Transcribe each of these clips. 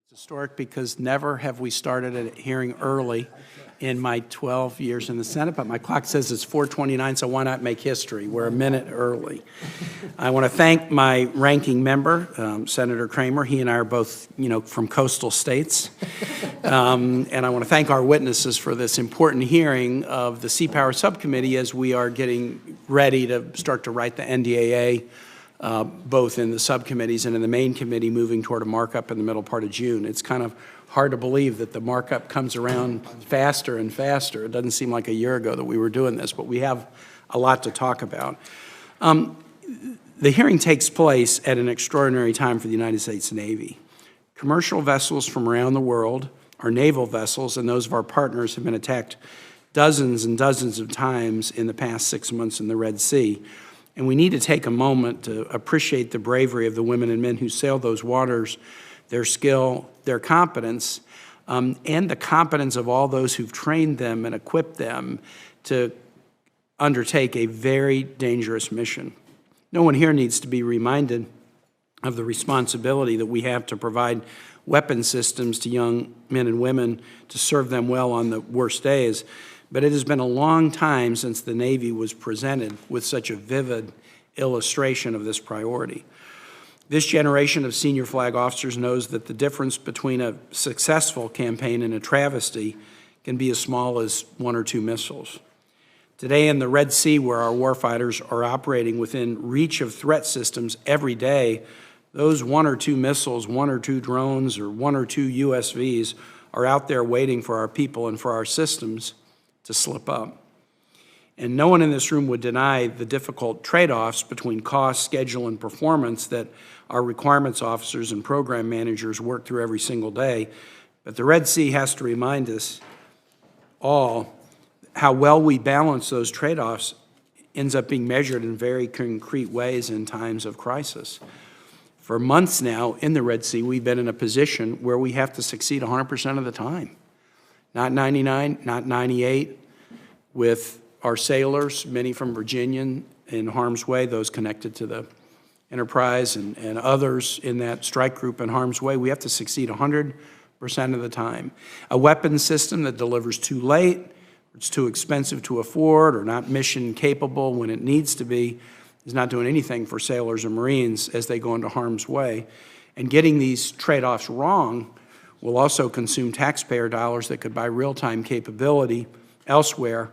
It's historic because never have we started a hearing early in my 12 years in the Senate, but my clock says it's 4:29, so why not make history? We're a minute early. I want to thank my ranking member, Senator Kramer. He and I are both, from coastal states. And I want to thank our witnesses for this important hearing of the Seapower Subcommittee as we are getting ready to start to write the NDAA, both in the subcommittees and in the main committee, moving toward a markup in the middle part of June. It's kind of hard to believe that the markup comes around faster and faster. It doesn't seem like a year ago that we were doing this, but we have a lot to talk about. The hearing takes place at an extraordinary time for the United States Navy. Commercial vessels from around the world, our naval vessels, and those of our partners have been attacked dozens and dozens of times in the past 6 months in the Red Sea. And we need to take a moment to appreciate the bravery of the women and men who sail those waters, their skill, their competence, and the competence of all those who've trained them and equipped them to undertake a very dangerous mission. No one here needs to be reminded of the responsibility that we have to provide weapon systems to young men and women to serve them well on the worst days. But it has been a long time since the Navy was presented with such a vivid illustration of this priority. This generation of senior flag officers knows that the difference between a successful campaign and a travesty can be as small as 1 or 2 missiles. Today in the Red Sea, where our warfighters are operating within reach of threat systems every day, those 1 or 2 missiles, 1 or 2 drones, or 1 or 2 USVs are out there waiting for our people and for our systems to slip up. And no one in this room would deny the difficult trade-offs between cost, schedule, and performance that our requirements officers and program managers work through every single day. But the Red Sea has to remind us all how well we balance those trade-offs ends up being measured in very concrete ways in times of crisis. For months now in the Red Sea, we've been in a position where we have to succeed 100% of the time. Not 99, not 98, with our sailors, many from Virginia in harm's way, those connected to the Enterprise and others in that strike group in harm's way. We have to succeed 100% of the time. A weapons system that delivers too late, it's too expensive to afford, or not mission capable when it needs to be, is not doing anything for sailors or Marines as they go into harm's way. And getting these trade-offs wrong will also consume taxpayer dollars that could buy real-time capability elsewhere.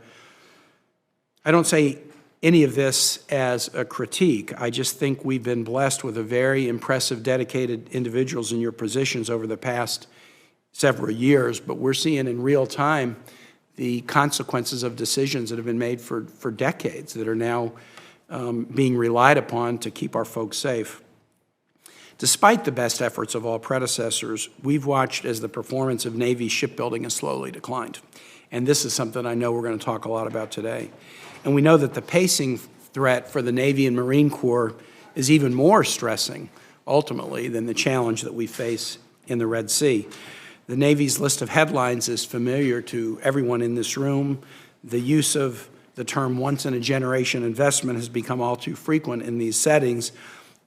I don't say any of this as a critique. I just think we've been blessed with a very impressive, dedicated individuals in your positions over the past several years, but we're seeing in real time the consequences of decisions that have been made for decades that are now being relied upon to keep our folks safe. Despite the best efforts of all predecessors, we've watched as the performance of Navy shipbuilding has slowly declined. And this is something I know we're going to talk a lot about today. And we know that the pacing threat for the Navy and Marine Corps is even more stressing, ultimately, than the challenge that we face in the Red Sea. The Navy's list of headlines is familiar to everyone in this room. The use of the term once-in-a-generation investment has become all too frequent in these settings.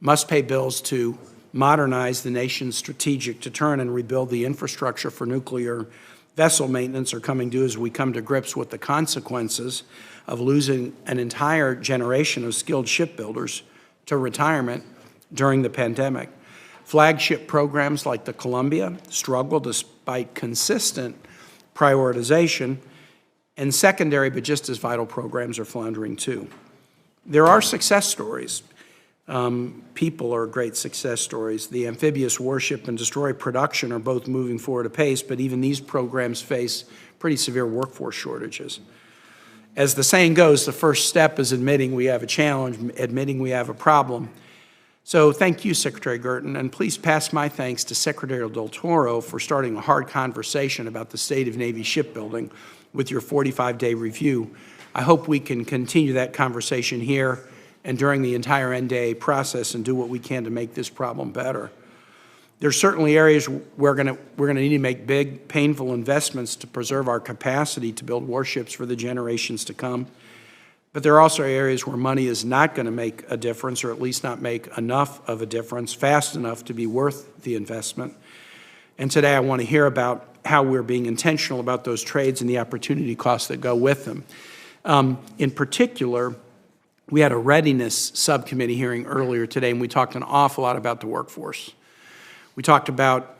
Must pay bills to modernize the nation's strategic deterrent and rebuild the infrastructure for nuclear vessel maintenance are coming due as we come to grips with the consequences of losing an entire generation of skilled shipbuilders to retirement during the pandemic. Flagship programs like the Columbia struggle despite consistent prioritization, and secondary but just as vital programs are floundering too. There are success stories. People are great success stories. The amphibious warship and destroyer production are both moving forward apace, but even these programs face pretty severe workforce shortages. As the saying goes, the first step is admitting we have a challenge, admitting we have a problem. So thank you, Secretary Guertin, and please pass my thanks to Secretary Del Toro for starting a hard conversation about the state of Navy shipbuilding with your 45-day review. I hope we can continue that conversation here and during the entire NDAA process and do what we can to make this problem better. There's certainly areas we're going to need to make big, painful investments to preserve our capacity to build warships for the generations to come. But there are also areas where money is not going to make a difference, or at least not make enough of a difference, fast enough to be worth the investment. And today I want to hear about how we're being intentional about those trades and the opportunity costs that go with them. In particular, we had a readiness subcommittee hearing earlier today, and we talked an awful lot about the workforce. We talked about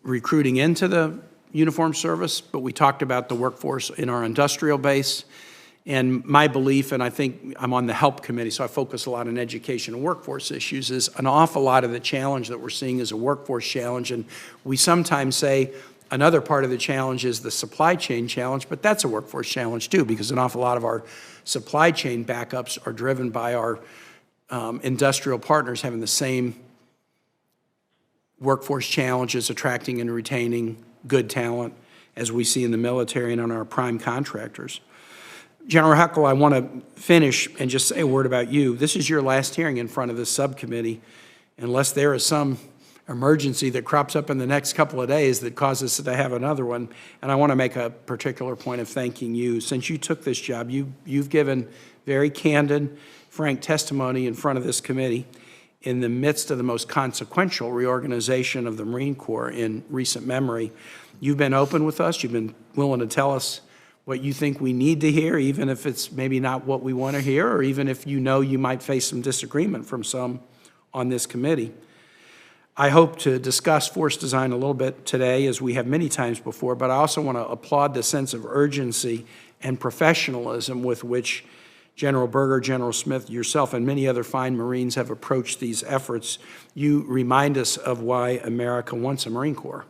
recruiting into the uniformed service, but we talked about the workforce in our industrial base. And my belief, and I think I'm on the HELP committee, so I focus a lot on education and workforce issues, is an awful lot of the challenge that we're seeing is a workforce challenge. And we sometimes say another part of the challenge is the supply chain challenge, but that's a workforce challenge too, because an awful lot of our supply chain backups are driven by our industrial partners having the same workforce challenges, attracting and retaining good talent, as we see in the military and on our prime contractors. General Heckl, I want to finish and just say a word about you. This is your last hearing in front of this subcommittee, unless there is some emergency that crops up in the next couple of days that causes us to have another one. And I want to make a particular point of thanking you. Since you took this job, you've given very candid, frank testimony in front of this committee in the midst of the most consequential reorganization of the Marine Corps in recent memory. You've been open with us. You've been willing to tell us what you think we need to hear, even if it's maybe not what we want to hear, or even if you know you might face some disagreement from some on this committee. I hope to discuss force design a little bit today, as we have many times before, but I also want to applaud the sense of urgency and professionalism with which General Berger, General Smith, yourself, and many other fine Marines have approached these efforts. You remind us of why America wants a Marine Corps.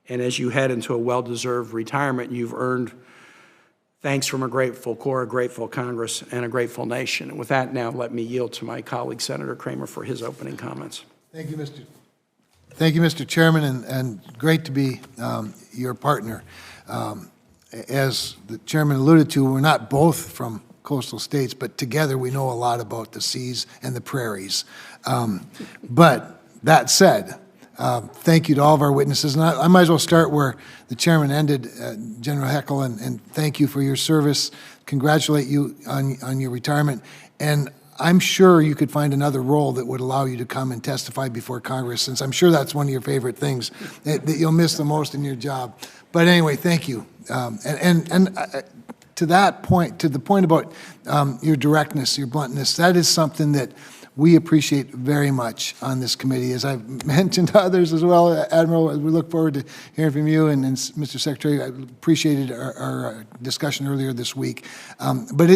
And as you head into a well-deserved retirement, you've earned thanks from a grateful Corps, a grateful Congress, and a grateful nation. And with that, now let me yield to my colleague, Senator Kramer, for his opening comments. Thank you, Mr. Chairman, and great to be your partner. As the Chairman alluded to, we're not both from coastal states, but together we know a lot about the seas and the prairies. But that said, thank you to all of our witnesses. And I might as well start where the Chairman ended, General Heckl, and thank you for your service. Congratulate you on your retirement. And I'm sure you could find another role that would allow you to come and testify before Congress, since I'm sure that's one of your favorite things that you'll miss the most in your job. But anyway, thank you. To that point, to the point about your directness, your bluntness, that is something that we appreciate very much on this committee. As I've mentioned to others as well, Admiral, we look forward to hearing from you, and Mr. Secretary, I appreciated our discussion earlier this week. But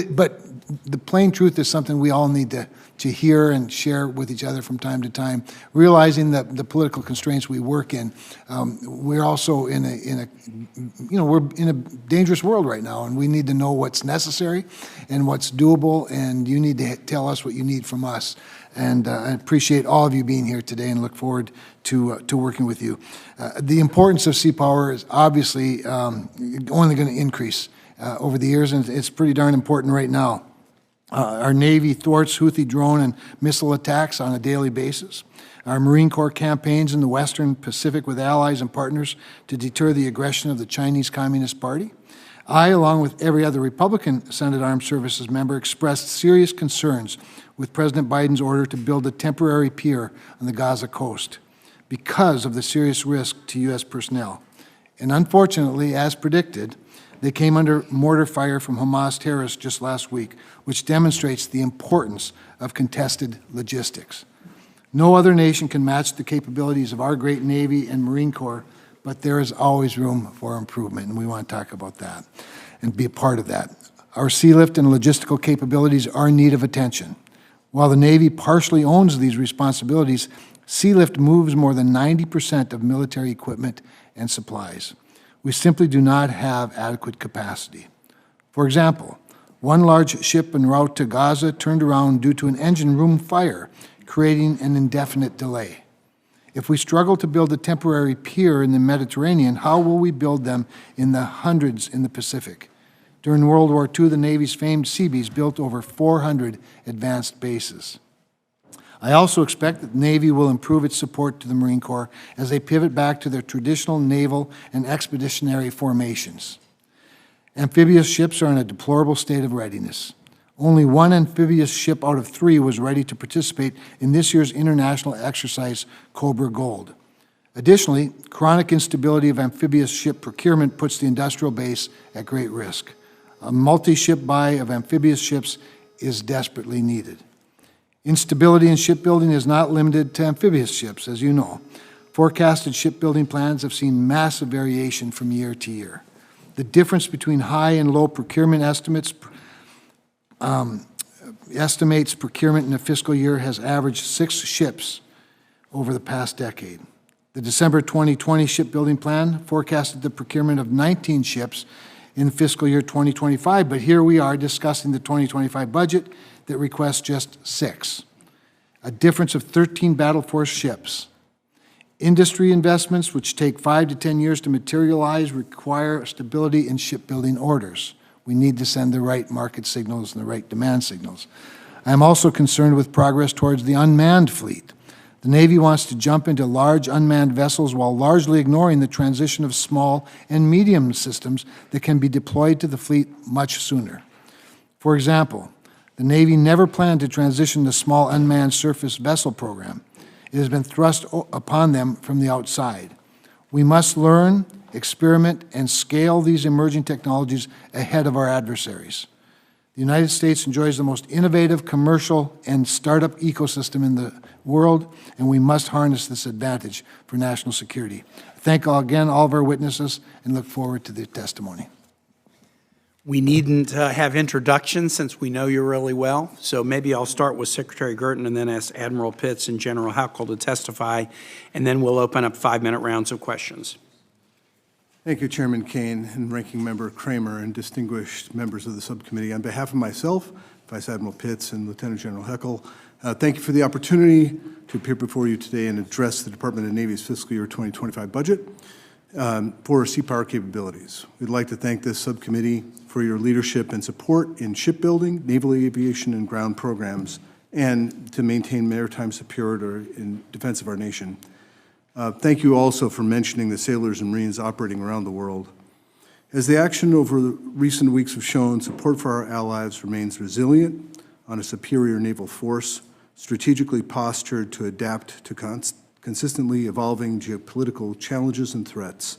the plain truth is something we all need to hear and share with each other from time to time, realizing that the political constraints we work in. We're also in a dangerous world right now, and we need to know what's necessary and what's doable, and you need to tell us what you need from us. And I appreciate all of you being here today and look forward to working with you. The importance of seapower is obviously only going to increase over the years, and it's pretty darn important right now. Our Navy thwarts Houthi drone and missile attacks on a daily basis. Our Marine Corps campaigns in the Western Pacific with allies and partners to deter the aggression of the Chinese Communist Party. I, along with every other Republican Senate Armed Services member, expressed serious concerns with President Biden's order to build a temporary pier on the Gaza coast because of the serious risk to U.S. personnel. And unfortunately, as predicted, they came under mortar fire from Hamas terrorists just last week, which demonstrates the importance of contested logistics. No other nation can match the capabilities of our great Navy and Marine Corps, but there is always room for improvement, and we want to talk about that and be a part of that. Our sea lift and logistical capabilities are in need of attention. While the Navy partially owns these responsibilities, sea lift moves more than 90% of military equipment and supplies. We simply do not have adequate capacity. For example, one large ship en route to Gaza turned around due to an engine room fire, creating an indefinite delay. If we struggle to build a temporary pier in the Mediterranean, how will we build them in the hundreds in the Pacific? During World War II, the Navy's famed Seabees built over 400 advanced bases. I also expect that the Navy will improve its support to the Marine Corps as they pivot back to their traditional naval and expeditionary formations. Amphibious ships are in a deplorable state of readiness. Only one amphibious ship out of 3 was ready to participate in this year's international exercise, Cobra Gold. Additionally, chronic instability of amphibious ship procurement puts the industrial base at great risk. A multi-ship buy of amphibious ships is desperately needed. Instability in shipbuilding is not limited to amphibious ships, as you know. Forecasted shipbuilding plans have seen massive variation from year to year. The difference between high and low procurement estimates procurement in a fiscal year has averaged 6 ships over the past decade. The December 2020 shipbuilding plan forecasted the procurement of 19 ships in fiscal year 2025, but here we are discussing the 2025 budget that requests just 6, a difference of 13 battle force ships. Industry investments, which take 5 to 10 years to materialize, require stability in shipbuilding orders. We need to send the right market signals and the right demand signals. I am also concerned with progress towards the unmanned fleet. The Navy wants to jump into large unmanned vessels while largely ignoring the transition of small and medium systems that can be deployed to the fleet much sooner. For example, the Navy never planned to transition the small unmanned surface vessel program. It has been thrust upon them from the outside. We must learn, experiment, and scale these emerging technologies ahead of our adversaries. The United States enjoys the most innovative commercial and startup ecosystem in the world, and we must harness this advantage for national security. Thank again all of our witnesses and look forward to the testimony. We needn't have introductions since we know you really well, so maybe I'll start with Secretary Guertin and then ask Admiral Pitts and General Heckl to testify, and then we'll open up 5-minute rounds of questions. Thank you, Chairman Kane and Ranking Member Kramer and distinguished members of the subcommittee. On behalf of myself, Vice Admiral Pitts and Lieutenant General Heckl, thank you for the opportunity to appear before you today and address the Department of Navy's fiscal year 2025 budget for seapower capabilities. We'd like to thank this subcommittee for your leadership and support in shipbuilding, naval aviation, and ground programs, and to maintain maritime superiority in defense of our nation. Thank you also for mentioning the sailors and Marines operating around the world. As the action over the recent weeks have shown, support for our allies remains resilient on a superior naval force, strategically postured to adapt to consistently evolving geopolitical challenges and threats.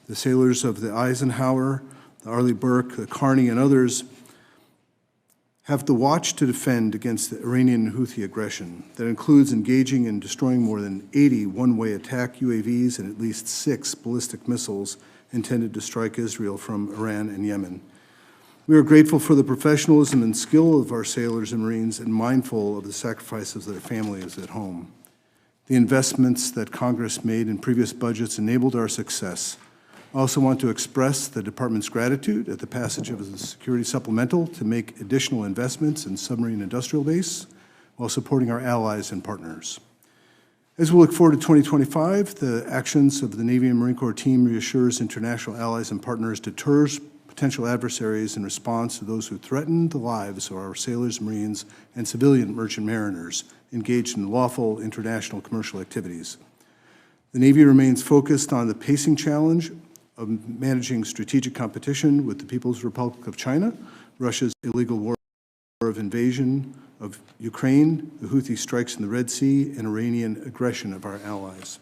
The sailors of the Eisenhower, the Arleigh Burke, the Carney, and others have the watch to defend against the Iranian Houthi aggression that includes engaging and destroying more than 80 one-way attack UAVs and at least 6 ballistic missiles intended to strike Israel from Iran and Yemen. We are grateful for the professionalism and skill of our sailors and Marines and mindful of the sacrifices of their families at home. The investments that Congress made in previous budgets enabled our success. I also want to express the Department's gratitude at the passage of the Security Supplemental to make additional investments in submarine industrial base while supporting our allies and partners. As we look forward to 2025, the actions of the Navy and Marine Corps team reassures international allies and partners, deters potential adversaries in response to those who threaten the lives of our sailors, Marines, and civilian merchant mariners engaged in lawful international commercial activities. The Navy remains focused on the pacing challenge of managing strategic competition with the People's Republic of China, Russia's illegal war of invasion of Ukraine, the Houthi strikes in the Red Sea, and Iranian aggression of our allies.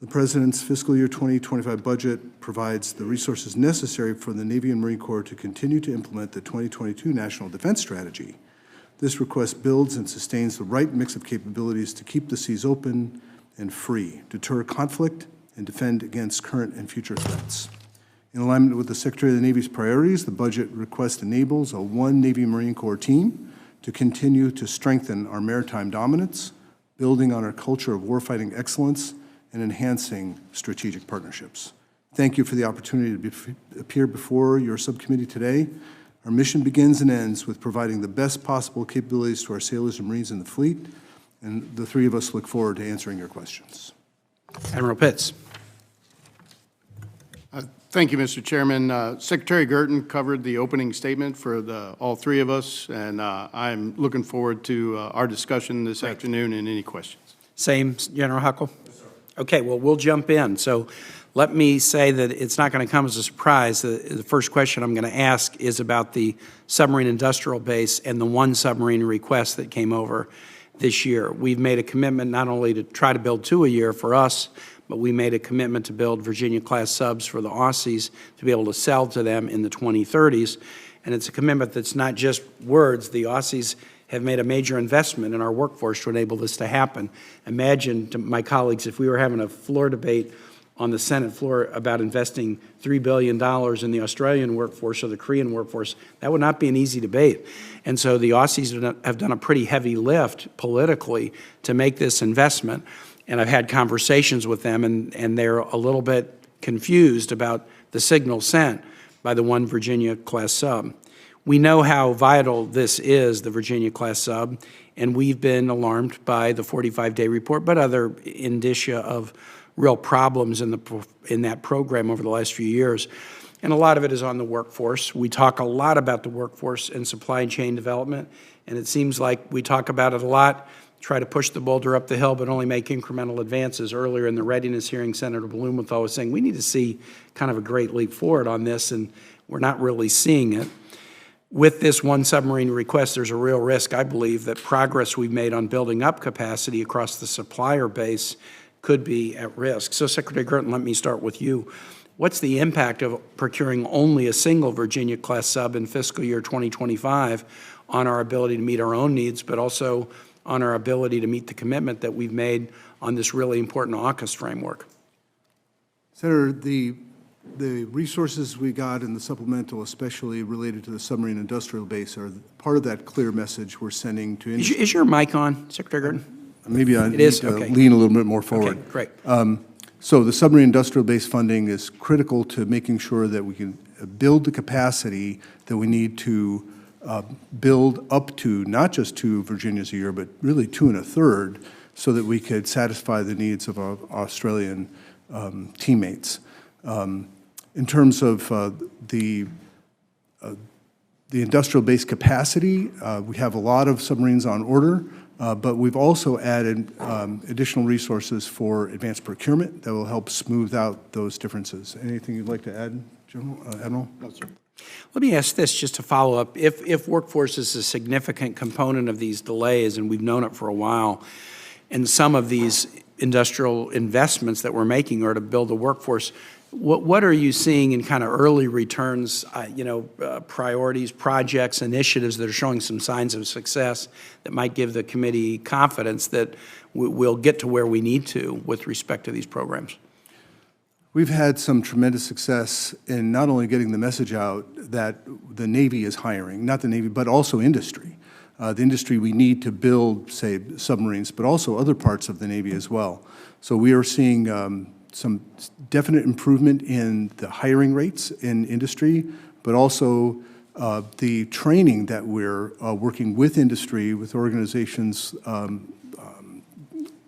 The President's fiscal year 2025 budget provides the resources necessary for the Navy and Marine Corps to continue to implement the 2022 National Defense Strategy. This request builds and sustains the right mix of capabilities to keep the seas open and free, deter conflict, and defend against current and future threats. In alignment with the Secretary of the Navy's priorities, the budget request enables a one Navy Marine Corps team to continue to strengthen our maritime dominance, building on our culture of warfighting excellence, and enhancing strategic partnerships. Thank you for the opportunity to appear before your subcommittee today. Our mission begins and ends with providing the best possible capabilities to our sailors and Marines in the fleet, and the three of us look forward to answering your questions. Admiral Pitts. Thank you, Mr. Chairman. Secretary Guertin covered the opening statement for all three of us, and I'm looking forward to our discussion this afternoon and any questions. Same, General Heckl? Yes, sir. Okay, well, we'll jump in. So let me say that it's not going to come as a surprise. The first question I'm going to ask is about the submarine industrial base and the one submarine request that came over this year. We've made a commitment not only to try to build 2 a year for us, but we made a commitment to build Virginia-class subs for the Aussies to be able to sell to them in the 2030s. And it's a commitment that's not just words. The Aussies have made a major investment in our workforce to enable this to happen. Imagine, to my colleagues, if we were having a floor debate on the Senate floor about investing $3 billion in the Australian workforce or the Korean workforce, that would not be an easy debate. And so the Aussies have done a pretty heavy lift politically to make this investment. And I've had conversations with them, and they're a little bit confused about the signal sent by the one Virginia-class sub. We know how vital this is, the Virginia-class sub, and we've been alarmed by the 45-day report, but other indicia of real problems in that program over the last few years. And a lot of it is on the workforce. We talk a lot about the workforce and supply chain development, and it seems like we talk about it a lot, try to push the boulder up the hill, but only make incremental advances. Earlier in the readiness hearing, Senator Blumenthal was saying we need to see kind of a great leap forward on this, and we're not really seeing it. With this one submarine request, there's a real risk, I believe, that progress we've made on building up capacity across the supplier base could be at risk. So, Secretary Guertin, let me start with you. What's the impact of procuring only a single Virginia-class sub in fiscal year 2025 on our ability to meet our own needs, but also on our ability to meet the commitment that we've made on this really important AUKUS framework? Senator, the resources we got in the supplemental, especially related to the submarine industrial base, are part of that clear message we're sending to industry. Is your mic on, Secretary Guertin? Maybe I need to lean a little bit more forward. Okay, great. So the submarine industrial base funding is critical to making sure that we can build the capacity that we need to build up to not just 2 Virginias a year, but really 2 1/3, so that we could satisfy the needs of our Australian teammates. In terms of the industrial base capacity, we have a lot of submarines on order, but we've also added additional resources for advanced procurement that will help smooth out those differences. Anything you'd like to add, Admiral? No, sir. Let me ask this just to follow up. If workforce is a significant component of these delays, and we've known it for a while, and some of these industrial investments that we're making are to build a workforce, what are you seeing in kind of early returns, priorities, projects, initiatives that are showing some signs of success that might give the committee confidence that we'll get to where we need to with respect to these programs? We've had some tremendous success in not only getting the message out that the Navy is hiring, not the Navy, but also industry. The industry we need to build, say, submarines, but also other parts of the Navy as well. So we are seeing some definite improvement in the hiring rates in industry, but also the training that we're working with industry, with organizations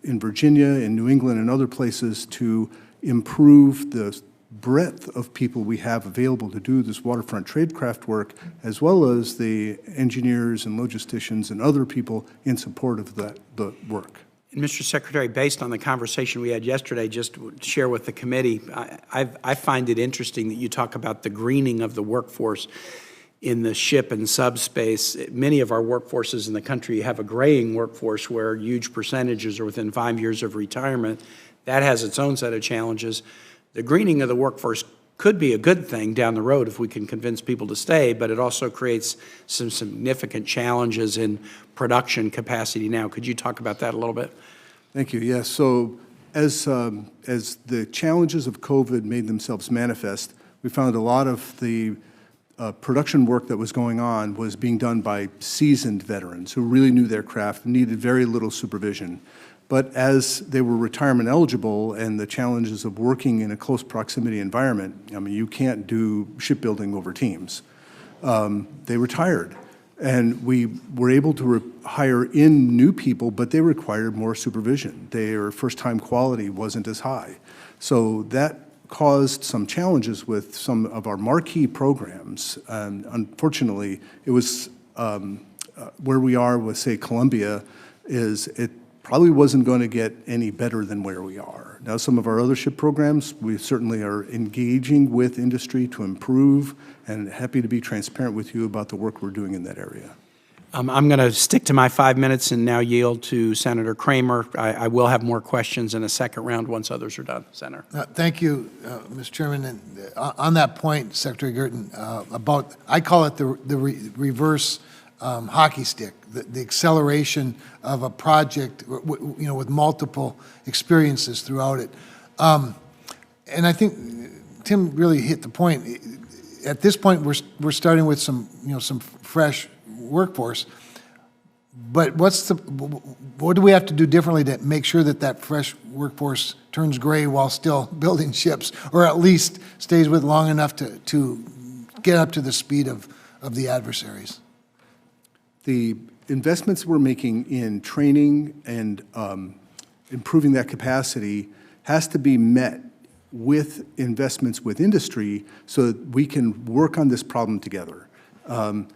in Virginia, in New England, and other places to improve the breadth of people we have available to do this waterfront tradecraft work, as well as the engineers and logisticians and other people in support of the work. And Mr. Secretary, based on the conversation we had yesterday, just to share with the committee, I find it interesting that you talk about the greening of the workforce in the ship and subspace. Many of our workforces in the country have a graying workforce where huge percentages are within 5 years of retirement. That has its own set of challenges. The greening of the workforce could be a good thing down the road if we can convince people to stay, but it also creates some significant challenges in production capacity now. Could you talk about that a little bit? Thank you. Yes. So as the challenges of COVID made themselves manifest, we found a lot of the production work that was going on was being done by seasoned veterans who really knew their craft and needed very little supervision. But as they were retirement eligible and the challenges of working in a close proximity environment, I mean, you can't do shipbuilding over teams. They retired. And we were able to hire in new people, but they required more supervision. Their first-time quality wasn't as high. So that caused some challenges with some of our marquee programs. And unfortunately, it was where we are with, say, Columbia, is it probably wasn't going to get any better than where we are. Now, some of our other ship programs, we certainly are engaging with industry to improve, and happy to be transparent with you about the work we're doing in that area. I'm going to stick to my 5 minutes and now yield to Senator Kramer. I will have more questions in a second round once others are done. Senator. Thank you, Mr. Chairman. And on that point, Secretary Guertin, I call it the reverse hockey stick, the acceleration of a project, with multiple experiences throughout it. And I think Tim really hit the point. At this point, we're starting with some fresh workforce. But what do we have to do differently to make sure that fresh workforce turns gray while still building ships, or at least stays with long enough to get up to the speed of the adversaries? The investments we're making in training and improving that capacity has to be met with investments with industry so that we can work on this problem together.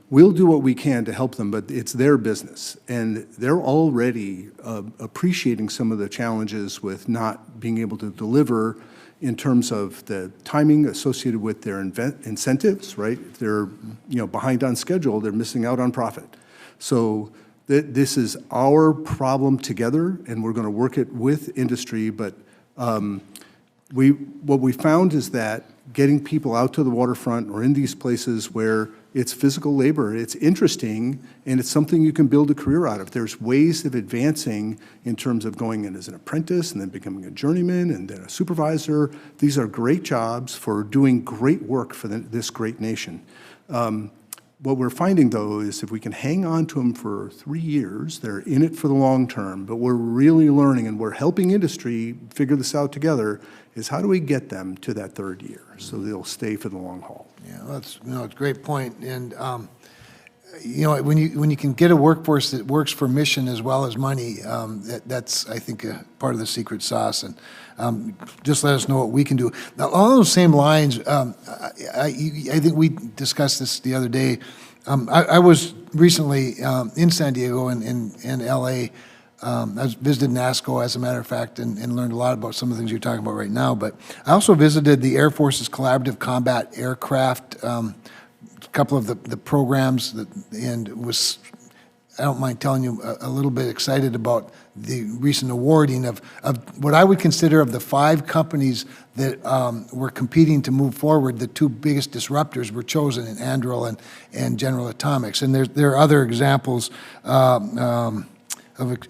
We'll do what we can to help them, but it's their business. And they're already appreciating some of the challenges with not being able to deliver in terms of the timing associated with their incentives, right? If they're behind on schedule, they're missing out on profit. So this is our problem together, and we're going to work it with industry. But what we found is that getting people out to the waterfront or in these places where it's physical labor, it's interesting, and it's something you can build a career out of. There's ways of advancing in terms of going in as an apprentice and then becoming a journeyman and then a supervisor. These are great jobs for doing great work for this great nation. What we're finding, though, is if we can hang on to them for 3 years, they're in it for the long term, but we're really learning and we're helping industry figure this out together, is how do we get them to that third year so they'll stay for the long haul? Yeah, that's it's a great point. And when you can get a workforce that works for mission as well as money, that's, I think, a part of the secret sauce. And just let us know what we can do. Now, along those same lines, I think we discussed this the other day. I was recently in San Diego and in L.A. I visited NASCO, as a matter of fact, and learned a lot about some of the things you're talking about right now. But I also visited the Air Force's Collaborative Combat Aircraft, a couple of the programs, and was, I don't mind telling you, a little bit excited about the recent awarding of what I would consider, of the 5 companies that were competing to move forward, the 2 biggest disruptors were chosen in Anduril and General Atomics. And there are other examples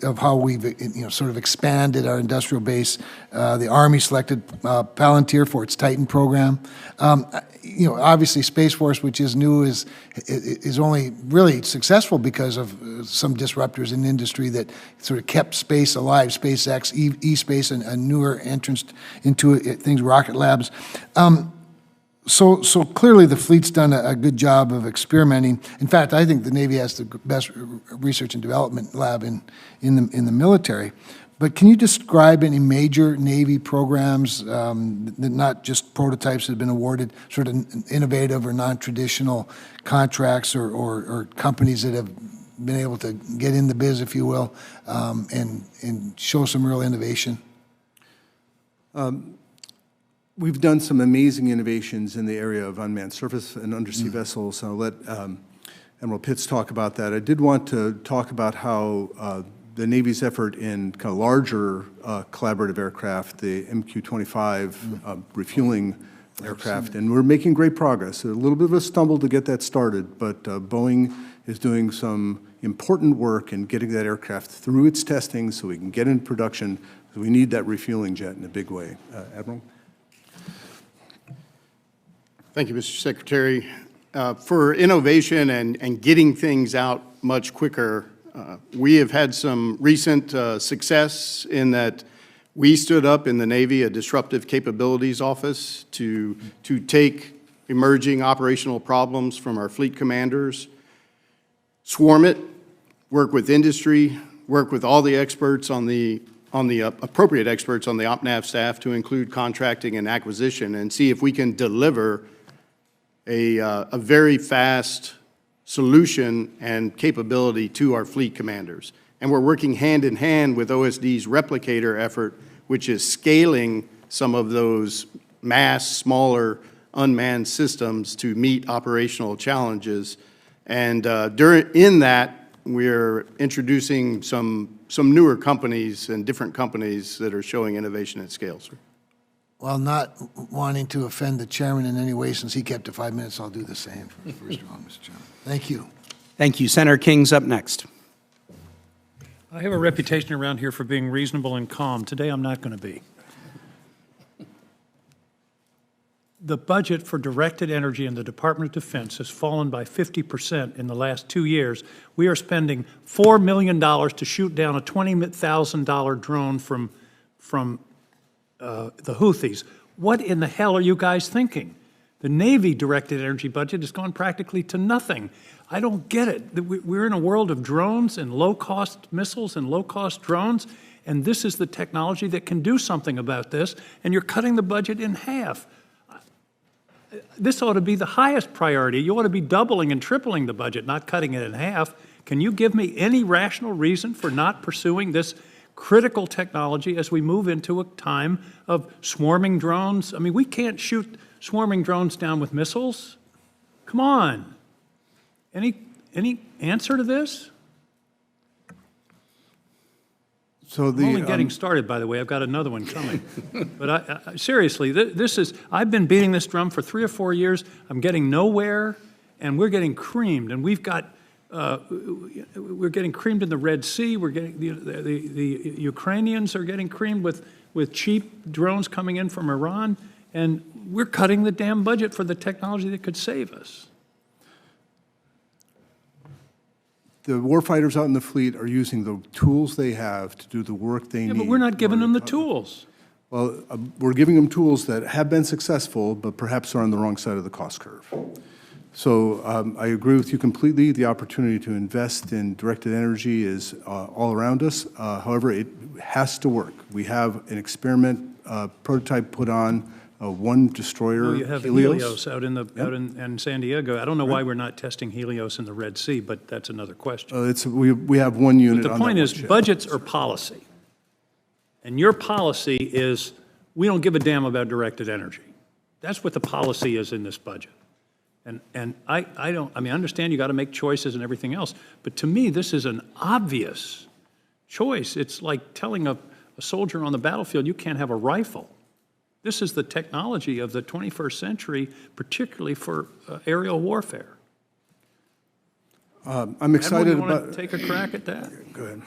of how we've sort of expanded our industrial base. The Army selected Palantir for its Titan program. Obviously Space Force, which is new, is only really successful because of some disruptors in industry that sort of kept space alive. SpaceX, eSpace, and a newer entrance into things, Rocket Labs. So clearly the fleet's done a good job of experimenting. In fact, I think the Navy has the best research and development lab in the military. But can you describe any major Navy programs that not just prototypes that have been awarded, sort of innovative or non-traditional contracts or companies that have been able to get in the biz, if you will, and show some real innovation? We've done some amazing innovations in the area of unmanned surface and undersea vessels. I'll let Admiral Pitts talk about that. I did want to talk about how the Navy's effort in kind of larger collaborative aircraft, the MQ-25 refueling aircraft, and we're making great progress. A little bit of a stumble to get that started, but Boeing is doing some important work in getting that aircraft through its testing so we can get into production. We need that refueling jet in a big way. Admiral? Thank you, Mr. Secretary. For innovation and getting things out much quicker, we have had some recent success in that we stood up in the Navy a Disruptive Capabilities Office to take emerging operational problems from our fleet commanders, swarm it, work with industry, work with all the experts on the appropriate experts on the OpNav staff to include contracting and acquisition, and see if we can deliver a very fast solution and capability to our fleet commanders. And we're working hand in hand with OSD's replicator effort, which is scaling some of those smaller unmanned systems to meet operational challenges. And in that, we're introducing some newer companies and different companies that are showing innovation at scale, sir. While not wanting to offend the chairman in any way, since he kept to 5 minutes, I'll do the same for the first round, Mr. Chairman. Thank you. Thank you. Senator King's up next. I have a reputation around here for being reasonable and calm. Today, I'm not going to be. The budget for directed energy in the Department of Defense has fallen by 50% in the last 2 years. We are spending $4 million to shoot down a $20,000 drone from the Houthis. What in the hell are you guys thinking? The Navy directed energy budget has gone practically to nothing. I don't get it. We're in a world of drones and low-cost missiles and low-cost drones, and this is the technology that can do something about this, and you're cutting the budget in half. This ought to be the highest priority. You ought to be doubling and tripling the budget, not cutting it in half. Can you give me any rational reason for not pursuing this critical technology as we move into a time of swarming drones? I mean, we can't shoot swarming drones down with missiles. Come on. Any answer to this? So I'm only getting started, by the way. I've got another one coming. But seriously, I've been beating this drum for 3 or 4 years. I'm getting nowhere, and we're getting creamed. And we're getting creamed in the Red Sea. We're getting the Ukrainians are getting creamed with cheap drones coming in from Iran, and we're cutting the damn budget for the technology that could save us. The warfighters out in the fleet are using the tools they have to do the work they need. Yeah, but we're not giving them the tools. Well, we're giving them tools that have been successful, but perhaps are on the wrong side of the cost curve. So I agree with you completely. The opportunity to invest in directed energy is all around us. However, it has to work. We have an experiment prototype put on, one destroyer, Oh, you have Helios out in San Diego. I don't know why we're not testing Helios in the Red Sea, but that's another question. We have one unit But the point is, budgets are policy. And your policy is, we don't give a damn about directed energy. That's what the policy is in this budget. And I understand you got to make choices and everything else, but to me, this is an obvious choice. It's like telling a soldier on the battlefield, you can't have a rifle. This is the technology of the 21st century, particularly for aerial warfare. I'm excited Admiral, you about. want to take a crack at that? Go ahead.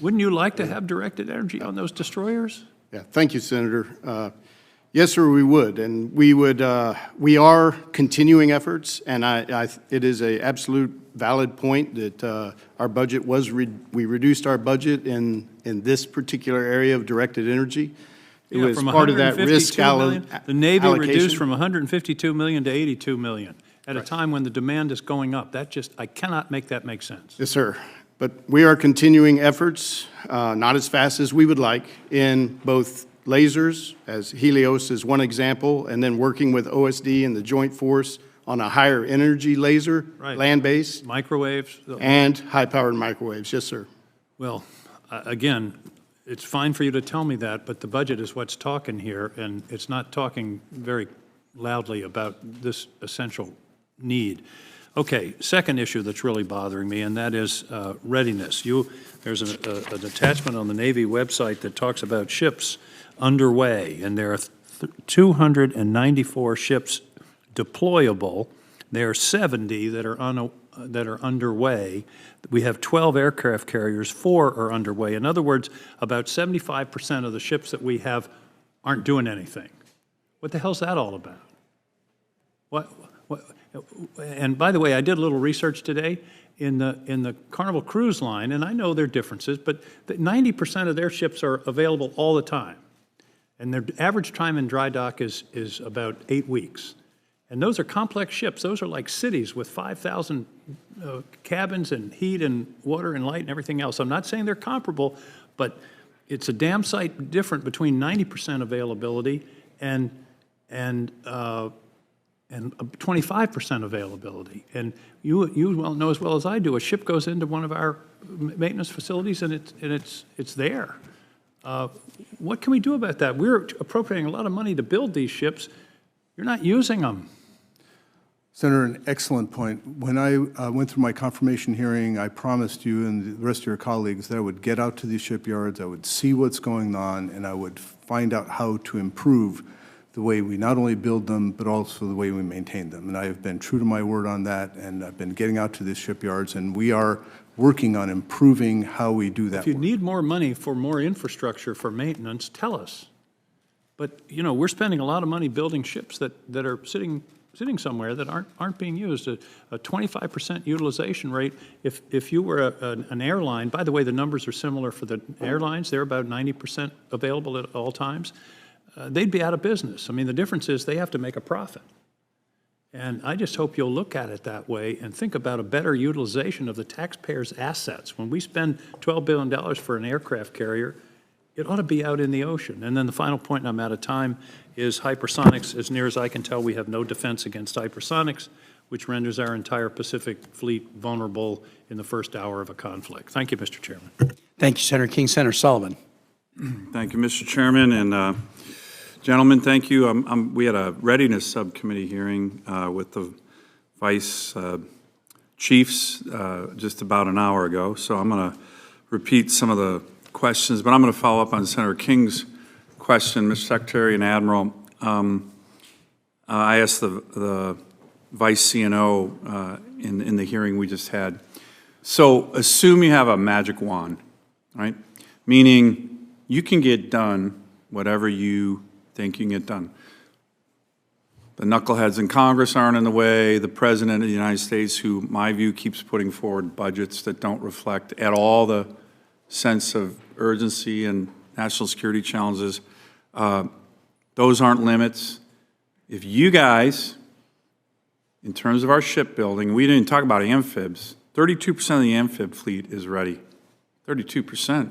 Wouldn't you like to have directed energy on those destroyers? Yeah, thank you, Senator. Yes, sir, we would, and we are continuing efforts, and it is an absolute valid point that our budget was we reduced our budget in this particular area of directed energy. It was from part of that risk million, the Navy allocation. reduced from 152 million to 82 million at a time when the demand is going up. I cannot make that make sense. Yes, sir. But we are continuing efforts, not as fast as we would like, in both lasers, as Helios is one example, and then working with OSD and the Joint Force on a higher energy laser, land-based. Microwaves. And high-powered microwaves. Yes, sir. Well, again, it's fine for you to tell me that, but the budget is what's talking here, and it's not talking very loudly about this essential need. Okay, second issue that's really bothering me, and that is readiness. There's an attachment on the Navy website that talks about ships underway, and there are 294 ships deployable. There are 70 that are underway. We have 12 aircraft carriers, 4 are underway. In other words, about 75% of the ships that we have aren't doing anything. What the hell's that all about? What? And by the way, I did a little research today in the Carnival Cruise Line, and I know there are differences, but 90% of their ships are available all the time. And their average time in dry dock is about 8 weeks. And those are complex ships. Those are like cities with 5,000 cabins and heat and water and light and everything else. I'm not saying they're comparable, but it's a damn sight different between 90% availability and 25% availability. And you well know as well as I do, a ship goes into one of our maintenance facilities and it's there. What can we do about that? We're appropriating a lot of money to build these ships. You're not using them. Senator, an excellent point. When I went through my confirmation hearing, I promised you and the rest of your colleagues that I would get out to these shipyards, I would see what's going on, and I would find out how to improve the way we not only build them, but also the way we maintain them. And I have been true to my word on that, and I've been getting out to these shipyards, and we are working on improving how we do that If you work. need more money for more infrastructure for maintenance, tell us. But, you know, we're spending a lot of money building ships that are sitting somewhere that aren't being used. A 25% utilization rate, if you were an airline, by the way, the numbers are similar for the airlines, they're about 90% available at all times, they'd be out of business. I mean, the difference is they have to make a profit. And I just hope you'll look at it that way and think about a better utilization of the taxpayers' assets. When we spend $12 billion for an aircraft carrier, it ought to be out in the ocean. And then the final point, and I'm out of time, is hypersonics. As near as I can tell, we have no defense against hypersonics, which renders our entire Pacific fleet vulnerable in the first hour of a conflict. Thank you, Mr. Chairman. Thank you, Senator King. Senator Sullivan. Thank you, Mr. Chairman, and gentlemen, thank you. We had a readiness subcommittee hearing with the vice chiefs just about an hour ago, so I'm going to repeat some of the questions, but I'm going to follow up on Senator King's question, Mr. Secretary and Admiral. I asked the Vice CNO in the hearing we just had. So assume you have a magic wand, right? Meaning you can get done whatever you think you can get done. The knuckleheads in Congress aren't in the way. The President of the United States, who, my view, keeps putting forward budgets that don't reflect at all the sense of urgency and national security challenges, those aren't limits. If you guys, in terms of our shipbuilding, we didn't talk about amphibs, 32% of the amphib fleet is ready. 32%.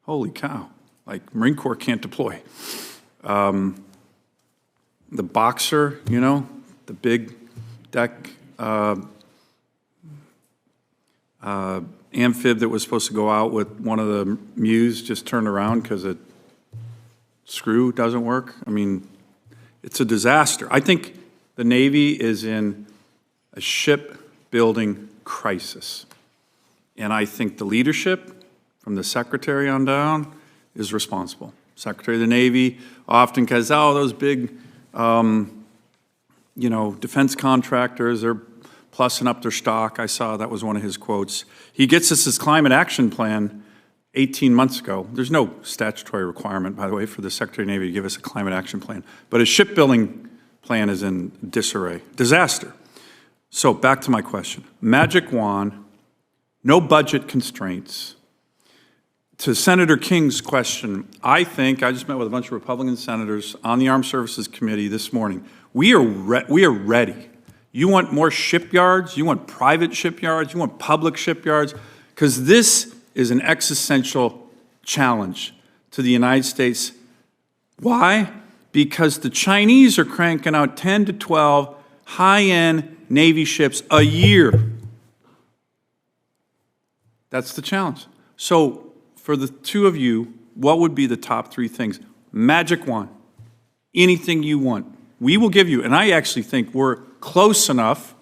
Holy cow. Like, Marine Corps can't deploy. The Boxer, you know, the big deck amphib that was supposed to go out with one of the Mews just turned around because a screw doesn't work. I mean, it's a disaster. I think the Navy is in a shipbuilding crisis. And I think the leadership, from the Secretary on down, is responsible. Secretary of the Navy often says, oh, those big, you know, defense contractors, they're plussing up their stock. I saw that was one of his quotes. He gets us his climate action plan 18 months ago. There's no statutory requirement, by the way, for the Secretary of the Navy to give us a climate action plan. But his shipbuilding plan is in disarray. Disaster. So back to my question. Magic wand, no budget constraints. To Senator King's question, I think, I just met with a bunch of Republican senators on the Armed Services Committee this morning. We are ready. You want more shipyards? You want private shipyards? You want public shipyards? Because this is an existential challenge to the United States. Why? Because the Chinese are cranking out 10 to 12 high-end Navy ships a year. That's the challenge. So for the two of you, what would be the top three things? Magic wand. Anything you want. We will give you, and I actually think we're close enough,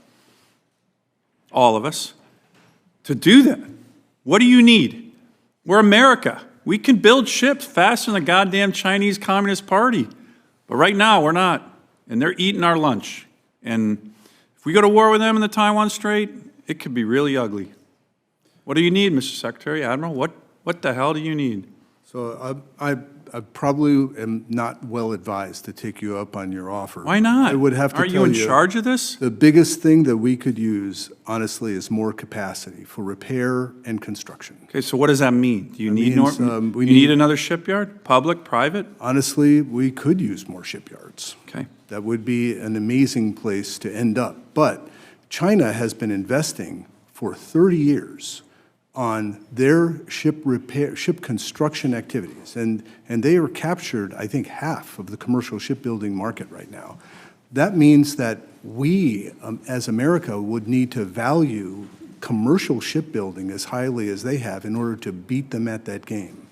all of us, to do that. What do you need? We're America. We can build ships faster than the goddamn Chinese Communist Party. But right now, we're not. And they're eating our lunch. And if we go to war with them in the Taiwan Strait, it could be really ugly. What do you need, Mr. Secretary, Admiral? What the hell do you need? So I probably am not well advised to take you up on your offer. Why not? I would have to Aren't tell you in charge of this? The biggest thing that we could use, honestly, is more capacity for repair and construction. Okay, so what does that mean? Do you need means, more? we You need need- another shipyard? Public, private? Honestly, we could use more shipyards. Okay. That would be an amazing place to end up. But China has been investing for 30 years on their ship construction activities. And they are captured, I think, half of the commercial shipbuilding market right now. That means that we, as America, would need to value commercial shipbuilding as highly as they have in order to beat them at that game.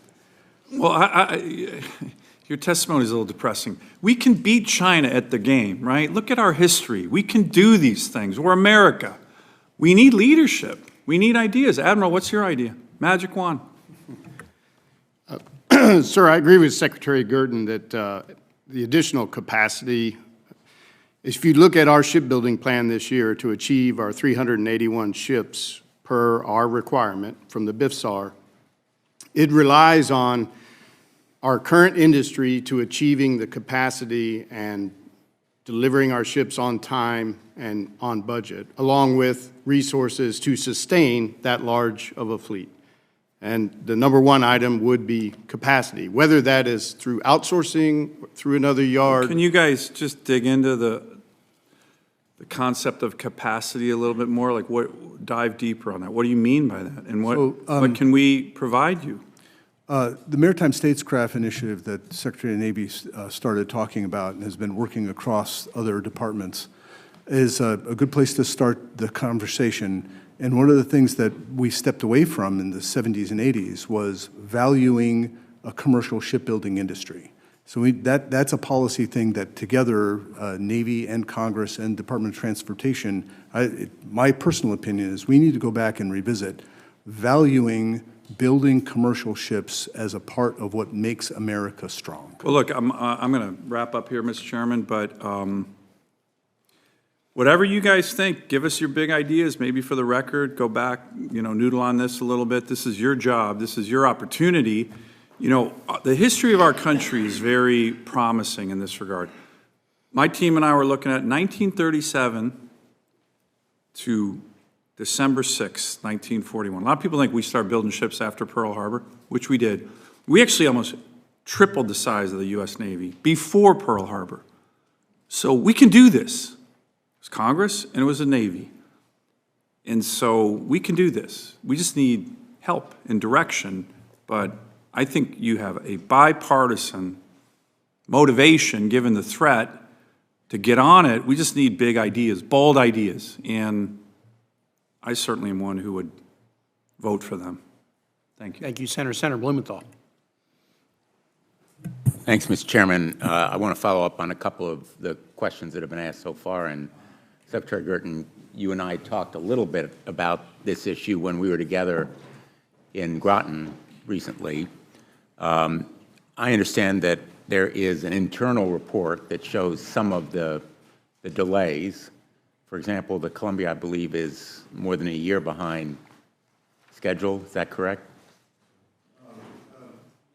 Well, Your testimony is a little depressing. We can beat China at the game, right? Look at our history. We can do these things. We're America. We need leadership. We need ideas. Admiral, what's your idea? Magic wand. Sir, I agree with Secretary Guertin that the additional capacity, if you look at our shipbuilding plan this year to achieve our 381 ships per our requirement from the BIFSAR, it relies on our current industry to achieving the capacity and delivering our ships on time and on budget, along with resources to sustain that large of a fleet. And the number one item would be capacity, whether that is through outsourcing, through another yard. Can you guys just dig into the concept of capacity a little bit more? Like, dive deeper on that. What do you mean by that? And what can we provide you? The Maritime Statescraft Initiative that Secretary of the Navy started talking about and has been working across other departments is a good place to start the conversation. And one of the things that we stepped away from in the 70s and 80s was valuing a commercial shipbuilding industry. So that's a policy thing that together, Navy and Congress and Department of Transportation, my personal opinion is we need to go back and revisit valuing building commercial ships as a part of what makes America strong. Well, look, I'm going to wrap up here, Mr. Chairman, but whatever you guys think, give us your big ideas. Maybe for the record, go back, noodle on this a little bit. This is your job. This is your opportunity. The history of our country is very promising in this regard. My team and I were looking at 1937 to December 6, 1941. A lot of people think we started building ships after Pearl Harbor, which we did. We actually almost tripled the size of the U.S. Navy before Pearl Harbor. So we can do this. It was Congress and it was the Navy. And so we can do this. We just need help and direction, but I think you have a bipartisan motivation, given the threat, to get on it. We just need big ideas, bold ideas, and I certainly am one who would vote for them. Thank you. Thank you, Senator. Senator Blumenthal. Thanks, Mr. Chairman. I want to follow up on a couple of the questions that have been asked so far. And Secretary Guertin, you and I talked a little bit about this issue when we were together in Guertin recently. I understand that there is an internal report that shows some of the delays. For example, the Columbia, I believe, is more than a year behind schedule. Is that correct?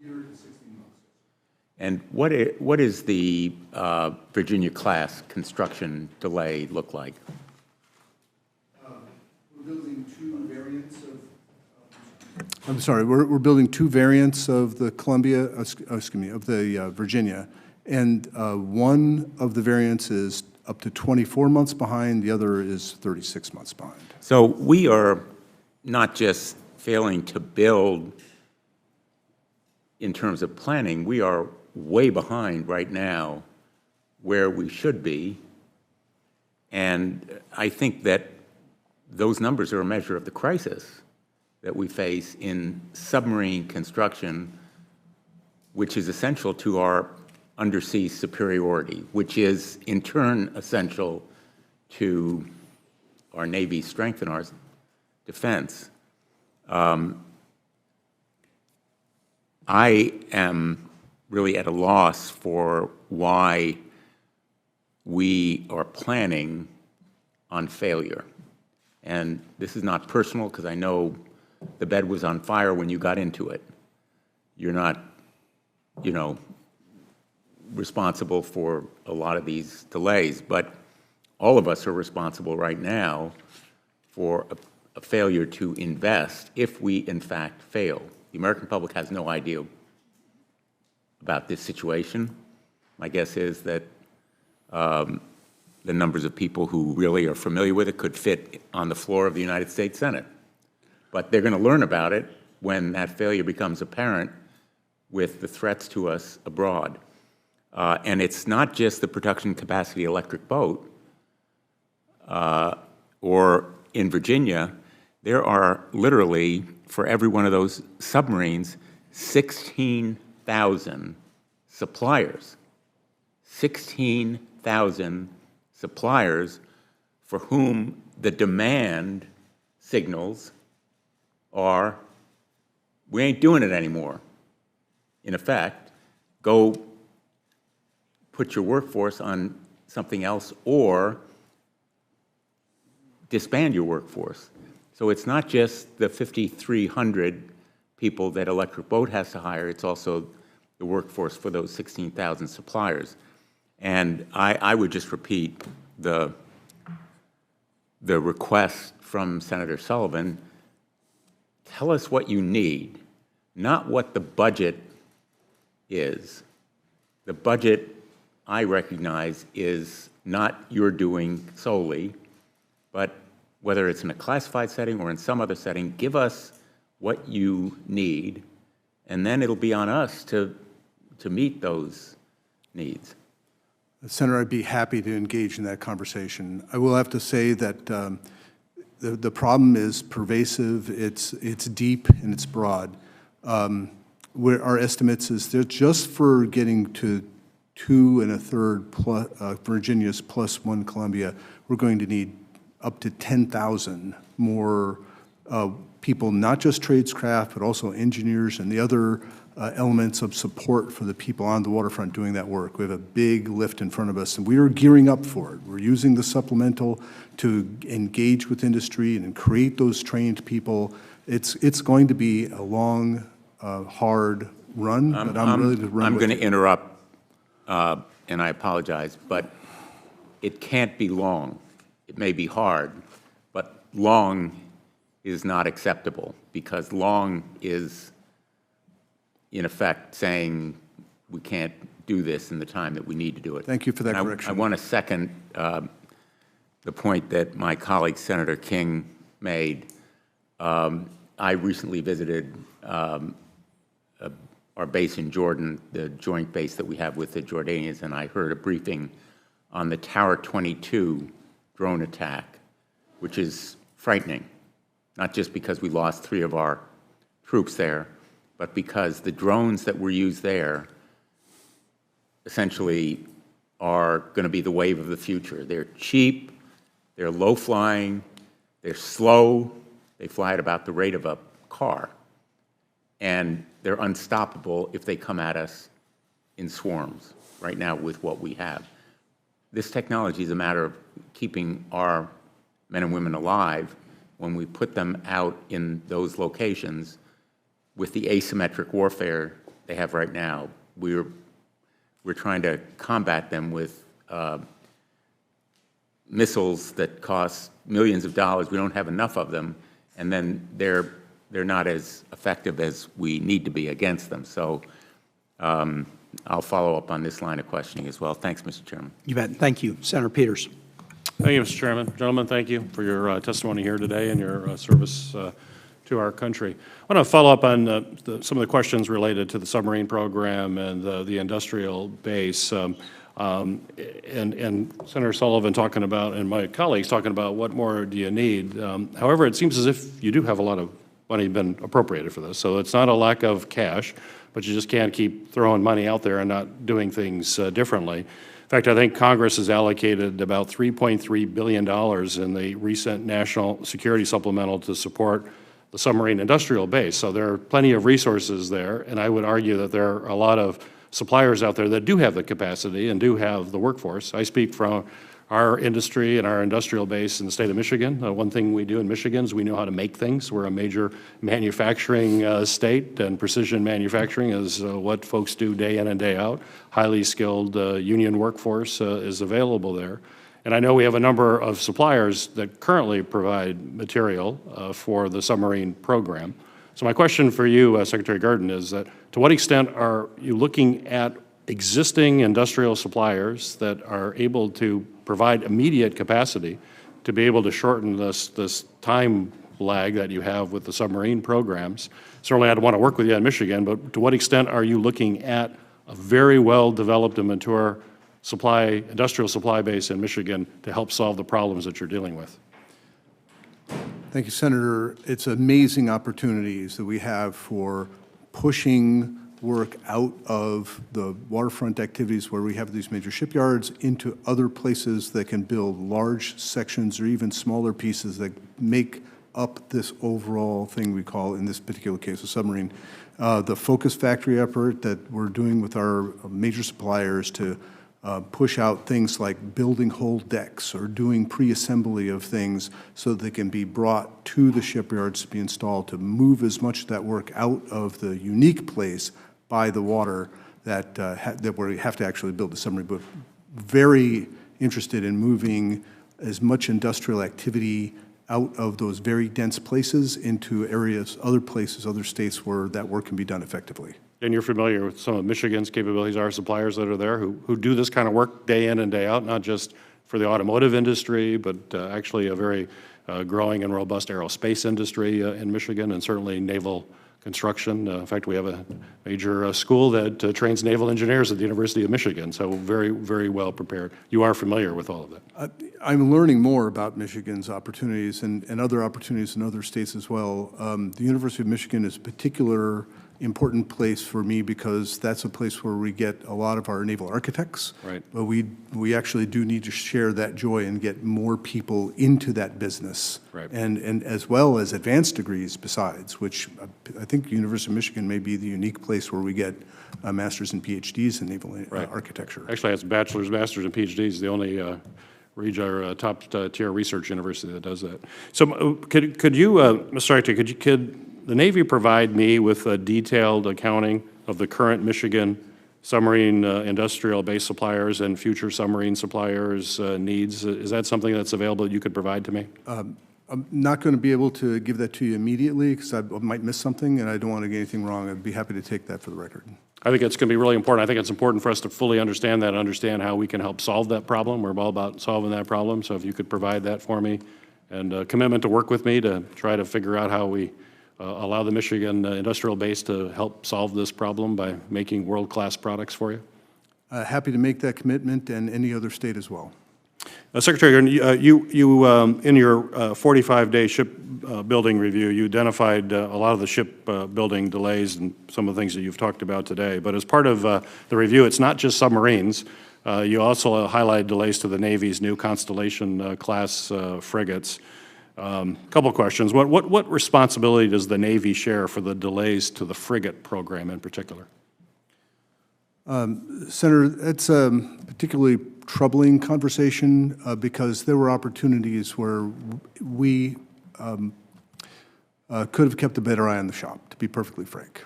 Year to 16 months. And what is the Virginia-class construction delay look like? We're building two variants of... I'm sorry, we're building two variants of the Columbia, of the Virginia, and one of the variants is up to 24 months behind, the other is 36 months behind. So we are not just failing to build in terms of planning, we are way behind right now where we should be. And I think that those numbers are a measure of the crisis that we face in submarine construction, which is essential to our undersea superiority, which is in turn essential to our Navy's strength and our defense. I am really at a loss for why we are planning on failure. And this is not personal, because I know the bed was on fire when you got into it. You're not, responsible for a lot of these delays, but all of us are responsible right now for a failure to invest if we, in fact, fail. The American public has no idea about this situation. My guess is that the numbers of people who really are familiar with it could fit on the floor of the United States Senate. But they're going to learn about it when that failure becomes apparent with the threats to us abroad. And it's not just the production capacity electric boat, or in Virginia, there are literally, for every one of those submarines, 16,000 suppliers. 16,000 suppliers for whom the demand signals are, we ain't doing it anymore. In effect, go put your workforce on something else or disband your workforce. So it's not just the 5,300 people that Electric Boat has to hire, it's also the workforce for those 16,000 suppliers. And I would just repeat the request from Senator Sullivan. Tell us what you need, not what the budget is. The budget, I recognize, is not your doing solely, but whether it's in a classified setting or in some other setting, give us what you need, and then it'll be on us to meet those needs. Senator, I'd be happy to engage in that conversation. I will have to say that the problem is pervasive, it's deep, and it's broad. Our estimates is that just for getting to 2 1/3 plus, Virginia's plus 1 Columbia, we're going to need up to 10,000 more people, not just tradescraft, but also engineers and the other elements of support for the people on the waterfront doing that work. We have a big lift in front of us, and we are gearing up for it. We're using the supplemental to engage with industry and create those trained people. It's going to be a long, hard run, but I'm ready to run. I'm with going to interrupt, and I apologize, but it can't be long. It may be hard, but long is not acceptable, because long is, in effect, saying we can't do this in the time that we need to do it. Thank you for that correction. I want to second the point that my colleague Senator King made. I recently visited our base in Jordan, the joint base that we have with the Jordanians, and I heard a briefing on the Tower 22 drone attack, which is frightening, not just because we lost 3 of our troops there, but because the drones that were used there essentially are going to be the wave of the future. They're cheap, they're low-flying, they're slow, they fly at about the rate of a car, and they're unstoppable if they come at us in swarms right now with what we have. This technology is a matter of keeping our men and women alive when we put them out in those locations with the asymmetric warfare they have right now. We're trying to combat them with missiles that cost millions of dollars. We don't have enough of them, and then they're not as effective as we need to be against them. So I'll follow up on this line of questioning as well. Thanks, Mr. Chairman. You bet. Thank you. Senator Peters. Thank you, Mr. Chairman. Gentlemen, thank you for your testimony here today and your service to our country. I want to follow up on some of the questions related to the submarine program and the industrial base. And Senator Sullivan talking about, and my colleagues talking about, what more do you need? However, it seems as if you do have a lot of money been appropriated for this. So it's not a lack of cash, but you just can't keep throwing money out there and not doing things differently. In fact, I think Congress has allocated about $3.3 billion in the recent National Security Supplemental to support the submarine industrial base. So there are plenty of resources there, and I would argue that there are a lot of suppliers out there that do have the capacity and do have the workforce. I speak from our industry and our industrial base in the state of Michigan. One thing we do in Michigan is we know how to make things. We're a major manufacturing state, and precision manufacturing is what folks do day in and day out. Highly skilled union workforce is available there. And I know we have a number of suppliers that currently provide material for the submarine program. So my question for you, Secretary Guertin, is that to what extent are you looking at existing industrial suppliers that are able to provide immediate capacity to be able to shorten this time lag that you have with the submarine programs? Certainly I'd want to work with you in Michigan, but to what extent are you looking at a very well-developed and mature industrial supply base in Michigan to help solve the problems that you're dealing with? Thank you, Senator. It's amazing opportunities that we have for pushing work out of the waterfront activities where we have these major shipyards into other places that can build large sections or even smaller pieces that make up this overall thing we call, in this particular case, a submarine. The focus factory effort that we're doing with our major suppliers to push out things like building whole decks or doing pre-assembly of things so that they can be brought to the shipyards to be installed, to move as much of that work out of the unique place by the water that, that we have to actually build the submarine. But very interested in moving as much industrial activity out of those very dense places into areas, other places, other states where that work can be done effectively. And you're familiar with some of Michigan's capabilities, our suppliers that are there who do this kind of work day in and day out, not just for the automotive industry, but actually a very growing and robust aerospace industry in Michigan, and certainly naval construction. In fact, we have a major school that trains naval engineers at the University of Michigan, so very, very well prepared. You are familiar with all of that. I'm learning more about Michigan's opportunities and other opportunities in other states as well. The University of Michigan is a particular important place for me because that's a place where we get a lot of our naval architects. Right. But we actually do need to share that joy and get more people into that business. Right. And as well as advanced degrees besides, which I think University of Michigan may be the unique place where we get masters and PhDs in naval architecture. Actually, it's bachelor's, master's, and PhDs, the only top tier research university that does that. So could you, Mr. Director, could the Navy provide me with a detailed accounting of the current Michigan submarine industrial base suppliers and future submarine suppliers' needs? Is that something that's available that you could provide to me? I'm not going to be able to give that to you immediately because I might miss something and I don't want to get anything wrong. I'd be happy to take that for the record. I think it's going to be really important. I think it's important for us to fully understand that and understand how we can help solve that problem. We're all about solving that problem. So if you could provide that for me and a commitment to work with me to try to figure out how we allow the Michigan industrial base to help solve this problem by making world-class products for you? Happy to make that commitment, and any other state as well. Secretary, you in your 45-day shipbuilding review, you identified a lot of the shipbuilding delays and some of the things that you've talked about today. But as part of the review, it's not just submarines. You also highlighted delays to the Navy's new Constellation class frigates. Couple of questions. What responsibility does the Navy share for the delays to the frigate program in particular? Senator, it's a particularly troubling conversation because there were opportunities where we could have kept a better eye on the shop, to be perfectly frank.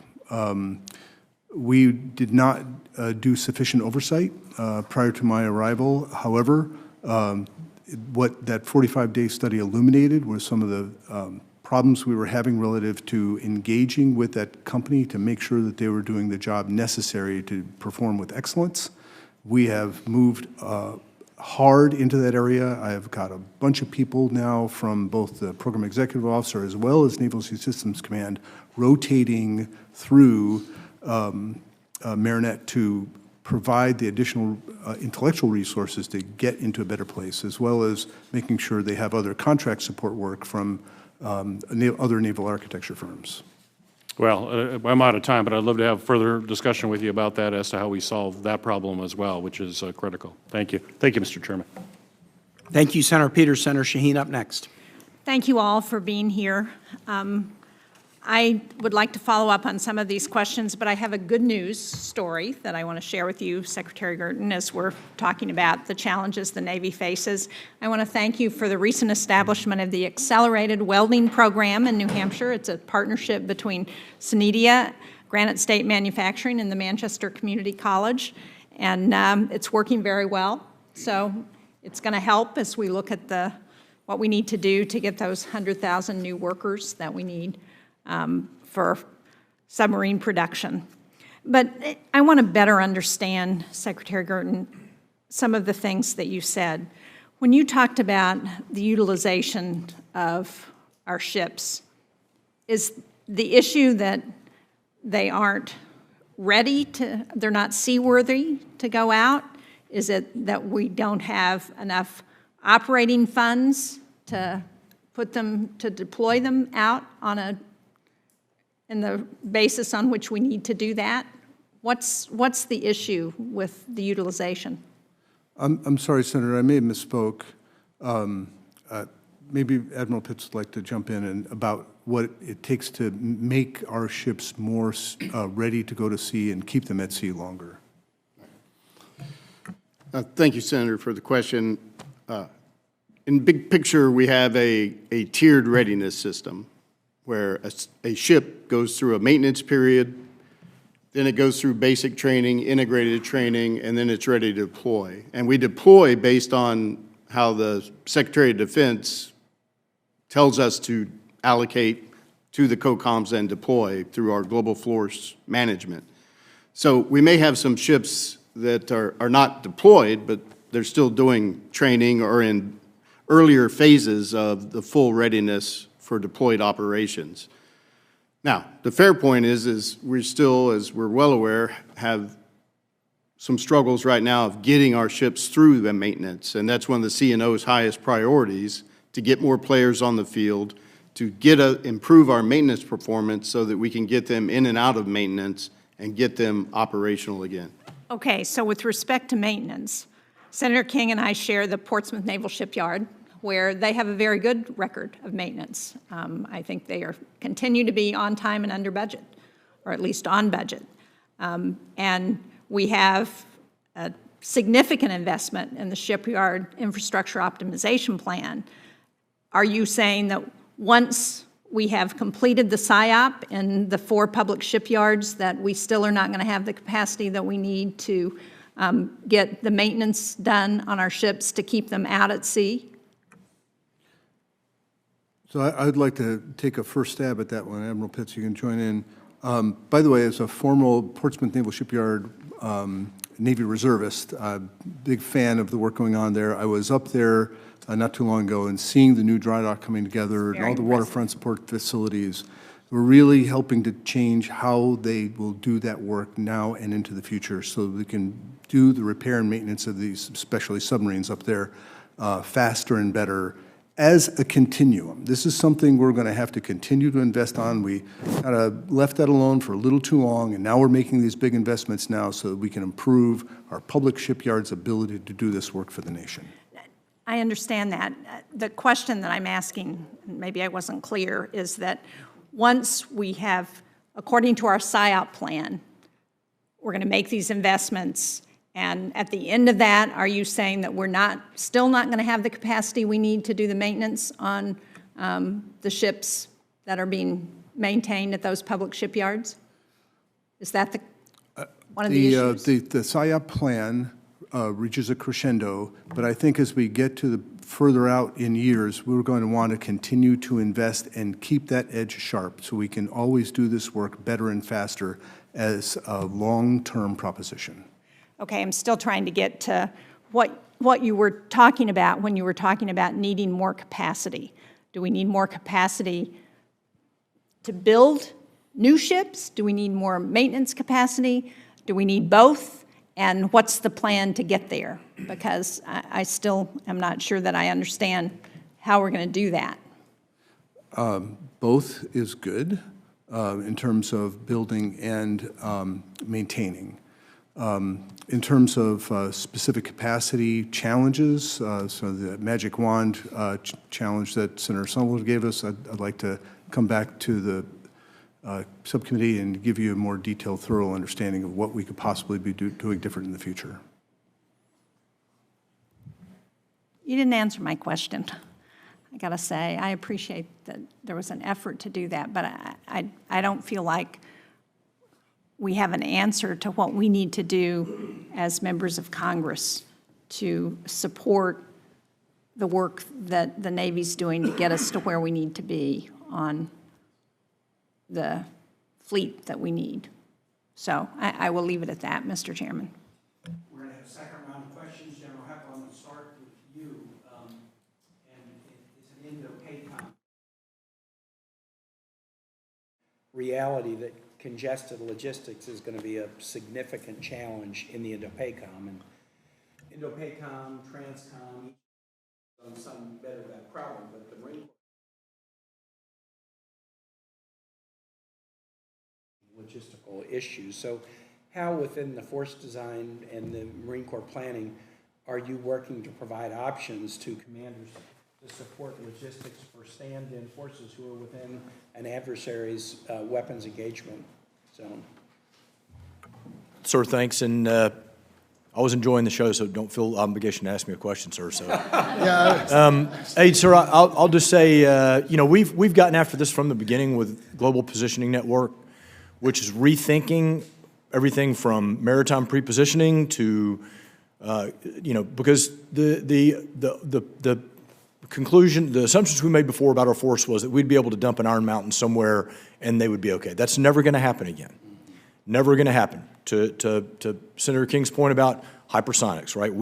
We did not do sufficient oversight prior to my arrival. However, what that 45-day study illuminated was some of the problems we were having relative to engaging with that company to make sure that they were doing the job necessary to perform with excellence. We have moved hard into that area. I have got a bunch of people now from both the Program Executive Officer as well as Naval Sea Systems Command rotating through Marinette to provide the additional intellectual resources to get into a better place, as well as making sure they have other contract support work from other naval architecture firms. Well, I'm out of time, but I'd love to have further discussion with you about that as to how we solve that problem as well, which is critical. Thank you. Thank you, Mr. Chairman. Thank you, Senator Peters. Senator Shaheen up next. Thank you all for being here. I would like to follow up on some of these questions, but I have a good news story that I want to share with you, Secretary Guertin, as we're talking about the challenges the Navy faces. I want to thank you for the recent establishment of the Accelerated Welding Program in New Hampshire. It's a partnership between Sunidia, Granite State Manufacturing, and the Manchester Community College, and it's working very well. So it's going to help as we look at what we need to do to get those 100,000 new workers that we need for submarine production. But I want to better understand, Secretary Guertin, some of the things that you said. When you talked about the utilization of our ships, is the issue that they aren't ready they're not seaworthy to go out? Is it that we don't have enough operating funds to deploy them out in the basis on which we need to do that? What's the issue with the utilization? I'm sorry, Senator, I may have misspoke. Maybe Admiral Pitts would like to jump in and about what it takes to make our ships more ready to go to sea and keep them at sea longer. Thank you, Senator, for the question. In big picture, we have a tiered readiness system where a ship goes through a maintenance period, then it goes through basic training, integrated training, and then it's ready to deploy. And we deploy based on how the Secretary of Defense tells us to allocate to the COCOMs and deploy through our global force management. So we may have some ships that are not deployed, but they're still doing training or in earlier phases of the full readiness for deployed operations. Now, the fair point is we still, as we're well aware, have some struggles right now of getting our ships through the maintenance, and that's one of the CNO's highest priorities, to get more players on the field, to improve our maintenance performance so that we can get them in and out of maintenance and get them operational again. Okay, so with respect to maintenance, Senator King and I share the Portsmouth Naval Shipyard, where they have a very good record of maintenance. I think they continue to be on time and under budget, or at least on budget. And we have a significant investment in the shipyard infrastructure optimization plan. Are you saying that once we have completed the SIOP in the 4 public shipyards that we still are not going to have the capacity that we need to get the maintenance done on our ships to keep them out at sea? So I'd like to take a first stab at that one. Admiral Pitts, you can join in. By the way, as a former Portsmouth Naval Shipyard Navy reservist, big fan of the work going on there. I was up there not too long ago and seeing the new dry dock coming together and all the waterfront support facilities. We're really helping to change how they will do that work now and into the future so they can do the repair and maintenance of these, especially submarines up there, faster and better as a continuum. This is something we're going to have to continue to invest on. We kind of left that alone for a little too long, and now we're making these big investments now so that we can improve our public shipyards' ability to do this work for the nation. I understand that. The question that I'm asking, maybe I wasn't clear, is that once we have, according to our SIOP plan, we're going to make these investments, and at the end of that, are you saying that we're still not going to have the capacity we need to do the maintenance on the ships that are being maintained at those public shipyards? Is that one of the issues? The SIOP plan reaches a crescendo, but I think as we get to the further out in years, we're going to want to continue to invest and keep that edge sharp so we can always do this work better and faster as a long-term proposition. Okay, I'm still trying to get to what you were talking about when you were talking about needing more capacity. Do we need more capacity to build new ships? Do we need more maintenance capacity? Do we need both? And what's the plan to get there? Because I still am not sure that I understand how we're going to do that. Both is good in terms of building and maintaining. In terms of specific capacity challenges, so the magic wand challenge that Senator Summerall gave us, I'd like to come back to the subcommittee and give you a more detailed, thorough understanding of what we could possibly be doing different in the future. You didn't answer my question. I got to say, I appreciate that there was an effort to do that, but I don't feel like we have an answer to what we need to do as members of Congress to support the work that the Navy's doing to get us to where we need to be on the fleet that we need. So I will leave it at that, Mr. Chairman. We're going to have a second round of questions. General Heckl, I'm going to start with you. And it's an Indo-PACOM reality that congested logistics is going to be a significant challenge in the Indo-PACOM. And Indo-PACOM, Transcom, some better of that problem, but the Marine Corps logistical issues. So how within the force design and the Marine Corps planning are you working to provide options to commanders to support logistics for stand-in forces who are within an adversary's weapons engagement zone? Sir, thanks, and I was enjoying the show, so don't feel obligation to ask me a question, sir. So, hey, sir, I'll just say, you know, we've gotten after this from the beginning with Global Positioning Network, which is rethinking everything from maritime pre-positioning to, you know, because the conclusion, the assumptions we made before about our force was that we'd be able to dump an Iron Mountain somewhere and they would be okay. That's never going to happen again. Never going to happen. To Senator King's point about hypersonics, right?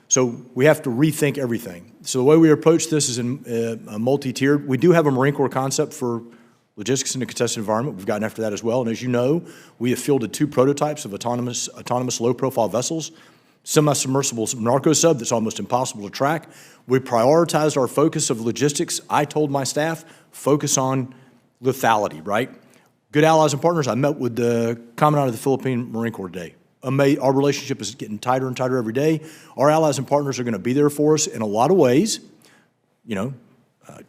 So we have to rethink everything. So the way we approach this is in a multi-tiered. We do have a Marine Corps concept for logistics in a contested environment. We've gotten after that as well. And as you know, we have fielded 2 prototypes of autonomous low-profile vessels, semi-submersible narco sub that's almost impossible to track. We prioritized our focus of logistics. I told my staff, focus on lethality, right? Good allies and partners. I met with the Commandant of the Philippine Marine Corps today. Our relationship is getting tighter and tighter every day. Our allies and partners are going to be there for us in a lot of ways. You know,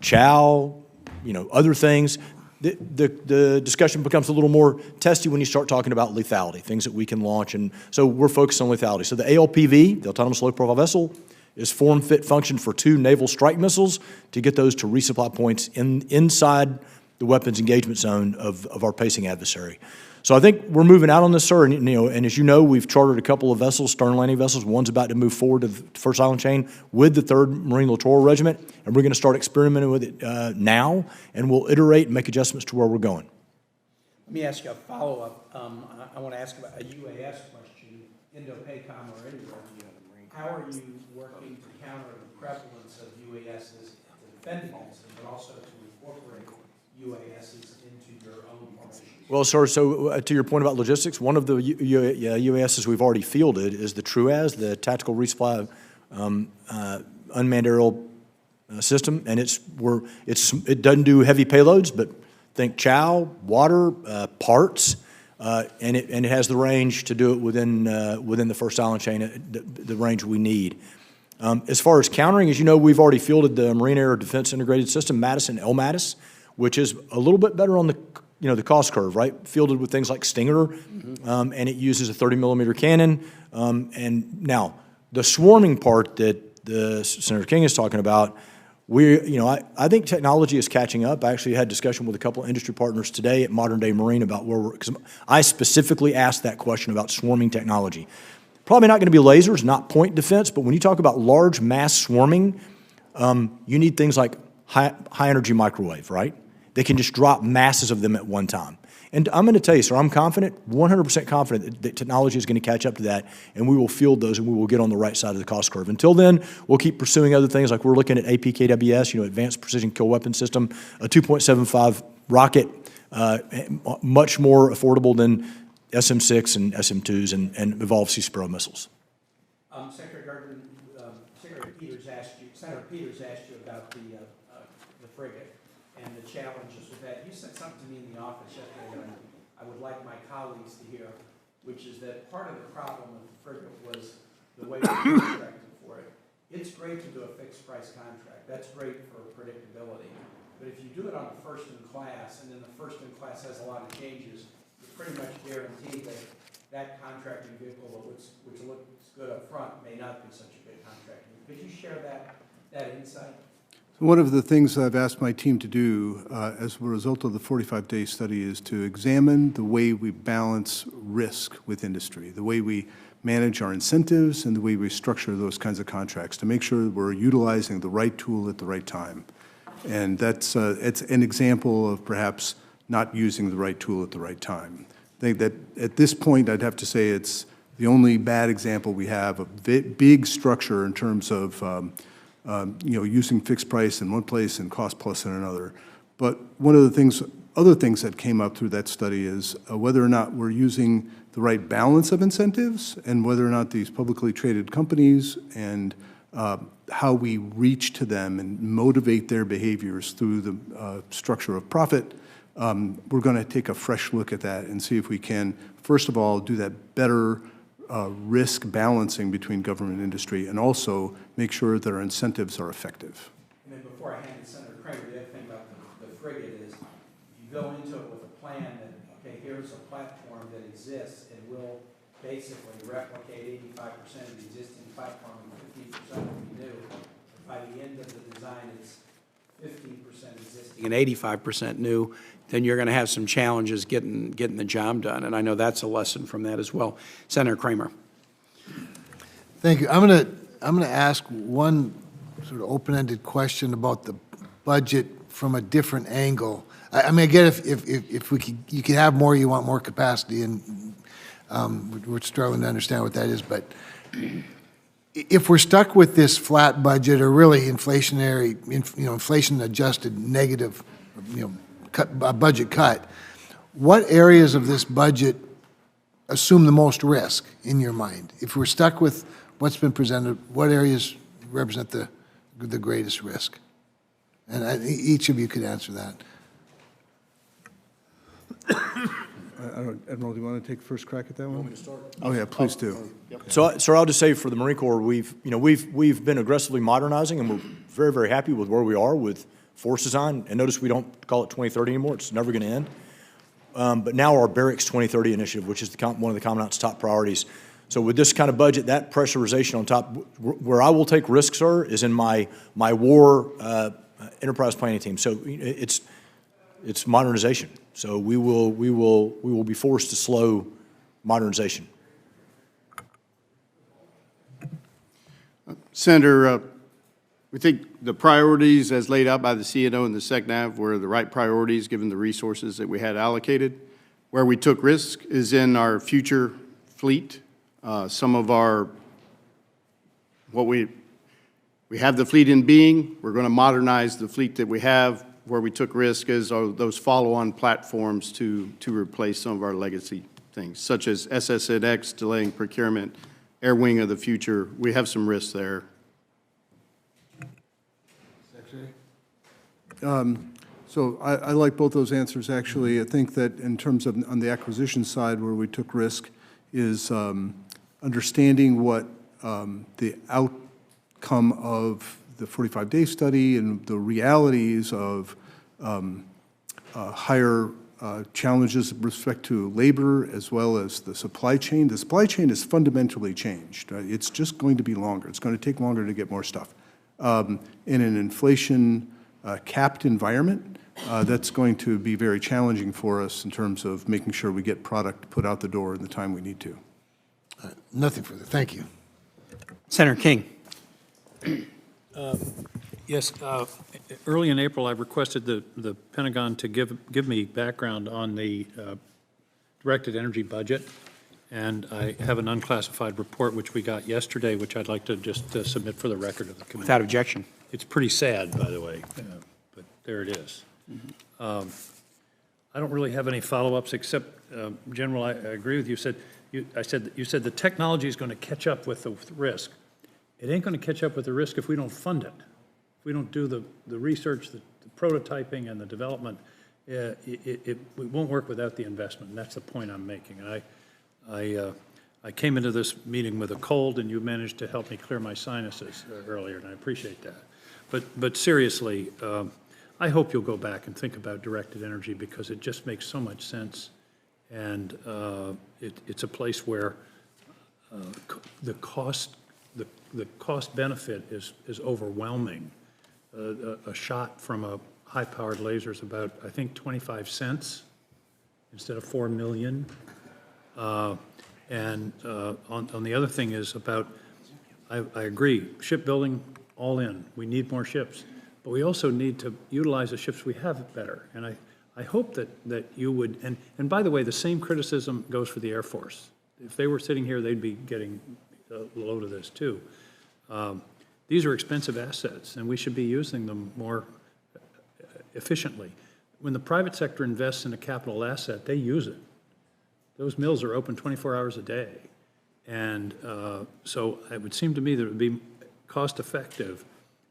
chow, you know, other things. The discussion becomes a little more testy when you start talking about lethality, things that we can launch. And so we're focused on lethality. So the ALPV, the Autonomous Low-Profile Vessel, is form, fit, function for 2 naval strike missiles to get those to resupply points inside the weapons engagement zone of our pacing adversary. So I think we're moving out on this, sir. And, you know, and as you know, we've chartered a couple of vessels, stern landing vessels. One's about to move forward to the first island chain with the 3rd Marine Littoral Regiment, and we're going to start experimenting with it now, and we'll iterate and make adjustments to where we're going. Let me ask you a follow-up. I want to ask about a UAS question, Indo-PACOM or anywhere. How are you working to counter the prevalence of UASs to defend against them, but also to incorporate UASs into your own formations? Well, sir, so to your point about logistics, one of the UASs we've already fielded is the TRUAS, the Tactical Resupply Unmanned Aerial System, and it doesn't do heavy payloads, but think chow, water, parts, and it has the range to do it within the first island chain, the range we need. As far as countering, as you know, we've already fielded the Marine Air Defense Integrated System, Madison, LMATIS, which is a little bit better on the cost curve, right? Fielded with things like Stinger, and it uses a 30-millimeter cannon. And now, the swarming part that Senator King is talking about, I think technology is catching up. I actually had a discussion with a couple of industry partners today at Modern Day Marine about because I specifically asked that question about swarming technology. Probably not going to be lasers, not point defense, but when you talk about large mass swarming, you need things like high energy microwave, right? They can just drop masses of them at one time. And I'm going to tell you, sir, I'm confident, 100% confident that technology is going to catch up to that, and we will field those and we will get on the right side of the cost curve. Until then, we'll keep pursuing other things like we're looking at APKWS, Advanced Precision Kill Weapon System, a 2.75 rocket, much more affordable than SM-6 and SM-2s and Evolved Sea Sparrow missiles. Secretary Guertin, Senator Peters asked you about the frigate and the challenges with that. You said something to me in the office yesterday that I would like my colleagues to hear, which is that part of the problem with the frigate was the way we contracted for it. It's great to do a fixed price contract. That's great for predictability. But if you do it on a first in class, and then the first in class has a lot of changes, you're pretty much guaranteed that that contracting vehicle, which looks good up front, may not be such a good contracting. Could you share that insight? One of the things I've asked my team to do as a result of the 45-day study is to examine the way we balance risk with industry, the way we manage our incentives and the way we structure those kinds of contracts to make sure that we're utilizing the right tool at the right time. And that's it's an example of perhaps not using the right tool at the right time. I think that at this point, I'd have to say it's the only bad example we have of big structure in terms of using fixed price in one place and cost plus in another. But one of the other things that came up through that study is whether or not we're using the right balance of incentives and whether or not these publicly traded companies and how we reach to them and motivate their behaviors through the structure of profit we're going to take a fresh look at that and see if we can, first of all, do that better risk balancing between government and industry, and also make sure that our incentives are effective. And then before I hand to Senator Kramer, the other thing about the frigate is you go into it with a plan that, okay, here's a platform that exists and will basically replicate 85% of the existing platform and 15% will be new. By the end of the design, it's 15% existing and 85% new, then you're going to have some challenges getting the job done. And I know that's a lesson from that as well. Senator Kramer. Thank you. I'm going to ask one sort of open-ended question about the budget from a different angle. I mean, I get if you could have more, you want more capacity, and we're struggling to understand what that is. But if we're stuck with this flat budget, or really inflationary, inflation-adjusted negative, budget cut, what areas of this budget assume the most risk in your mind? If we're stuck with what's been presented, what areas represent the greatest risk? And each of you could answer that. Admiral, do you want to take the first crack at that one? Want me to start? Oh, yeah, please do. So, sir, I'll just say for the Marine Corps, we've been aggressively modernizing, and we're very, very happy with where we are with force design. And notice we don't call it 2030 anymore; it's never going to end. But now our Barracks 2030 initiative, which is one of the Commandant's top priorities. So with this kind of budget, that pressurization on top, where I will take risks, sir, is in my war enterprise planning team. So it's modernization. So we will be forced to slow modernization. Senator, we think the priorities as laid out by the CNO and the SECNAV were the right priorities given the resources that we had allocated. Where we took risk is in our future fleet. Some of our, we have the fleet in being. We're going to modernize the fleet that we have. Where we took risk is those follow-on platforms to replace some of our legacy things, such as SSNX, delaying procurement, Air Wing of the future. We have some risks there. So I like both those answers, actually. I think that in terms of on the acquisition side, where we took risk, is understanding what the outcome of the 45-day study and the realities of higher challenges with respect to labor as well as the supply chain. The supply chain has fundamentally changed. Right? It's just going to be longer. It's going to take longer to get more stuff. In an inflation capped environment, that's going to be very challenging for us in terms of making sure we get product put out the door in the time we need to. Nothing further. Thank you. Senator King. Yes, early in April, I requested the Pentagon to give me background on the directed energy budget, and I have an unclassified report which we got yesterday, which I'd like to just submit for the record of the committee. Without objection. It's pretty sad, by the way, but there it is. I don't really have any follow-ups except, General, I agree with you. You said the technology is going to catch up with the risk. It ain't going to catch up with the risk if we don't fund it. If we don't do the research, the prototyping, and the development, it won't work without the investment. And that's the point I'm making. And I came into this meeting with a cold, and you managed to help me clear my sinuses earlier, and I appreciate that. But seriously, I hope you'll go back and think about directed energy because it just makes so much sense, and it's a place where the cost benefit is overwhelming. A shot from a high-powered laser is about, I think, 25 cents instead of 4 million. And on the other thing is about, I agree, shipbuilding, all in. We need more ships. But we also need to utilize the ships we have better. And I hope that you would, and by the way, the same criticism goes for the Air Force. If they were sitting here, they'd be getting a load of this too. These are expensive assets, and we should be using them more efficiently. When the private sector invests in a capital asset, they use it. Those mills are open 24 hours a day. And so it would seem to me that it would be cost-effective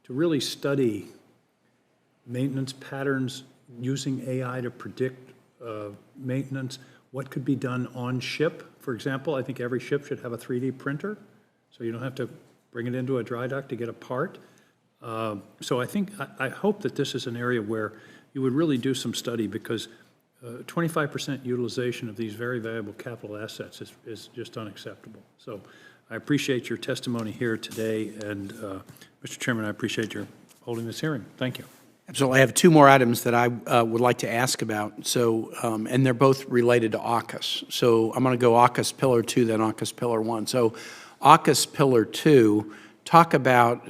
to really study maintenance patterns using AI to predict maintenance, what could be done on ship? For example, I think every ship should have a 3D printer, so you don't have to bring it into a dry dock to get a part. So I hope that this is an area where you would really do some study, because 25% utilization of these very valuable capital assets is just unacceptable. So I appreciate your testimony here today, and Mr. Chairman, I appreciate your holding this hearing. Thank you. Absolutely. I have two more items that I would like to ask about. So, and they're both related to AUKUS. So I'm going to go AUKUS Pillar 2, then AUKUS Pillar 1. So AUKUS Pillar 2, talk about,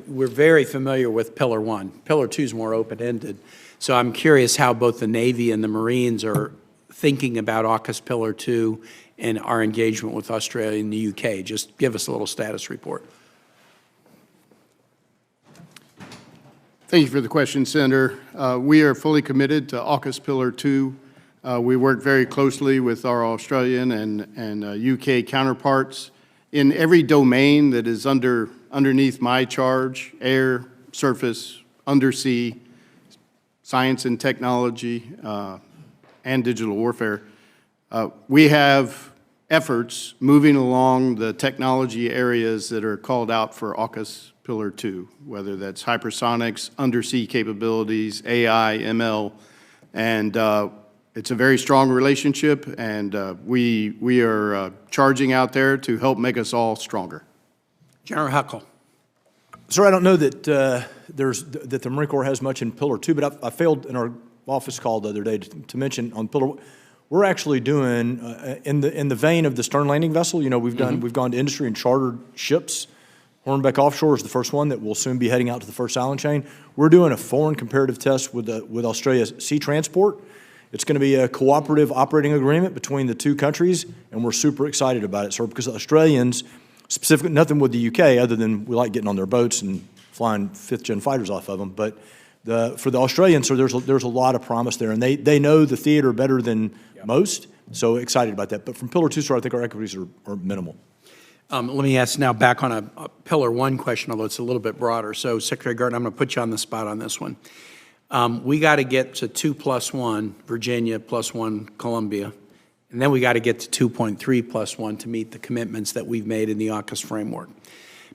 we're very familiar with Pillar 1. Pillar 2 is more open-ended. So I'm curious how both the Navy and the Marines are thinking about AUKUS Pillar 2 and our engagement with Australia and the UK. Just give us a little status report. Thank you for the question, Senator. We are fully committed to AUKUS Pillar 2. We work very closely with our Australian and UK counterparts in every domain that is underneath my charge: air, surface, undersea, science and technology, and digital warfare. We have efforts moving along the technology areas that are called out for AUKUS Pillar 2, whether that's hypersonics, undersea capabilities, AI, ML, and it's a very strong relationship, and we are charging out there to help make us all stronger. General Heckl. Sir, I don't know that that the Marine Corps has much in Pillar 2, but I failed in our office call the other day to mention on Pillar 1. We're actually doing in the vein of the stern landing vessel. You know, we've gone to industry and chartered ships. Hornbeck Offshore is the first one that will soon be heading out to the first island chain. We're doing a foreign comparative test with Australia's sea transport. It's going to be a cooperative operating agreement between the two countries, and we're super excited about it, sir, because the Australians, specifically, nothing with the UK other than we like getting on their boats and flying fifth-gen fighters off of them. But for the Australians, sir, there's a lot of promise there, and they know the theater better than most, so excited about that. But from Pillar 2, sir, I think our equities are minimal. Let me ask now back on a Pillar 1 question, although it's a little bit broader. So, Secretary Guertin, I'm going to put you on the spot on this one. We got to get to 2+1, Virginia +1, Columbia, and then we got to get to 2.3+1 to meet the commitments that we've made in the AUKUS framework.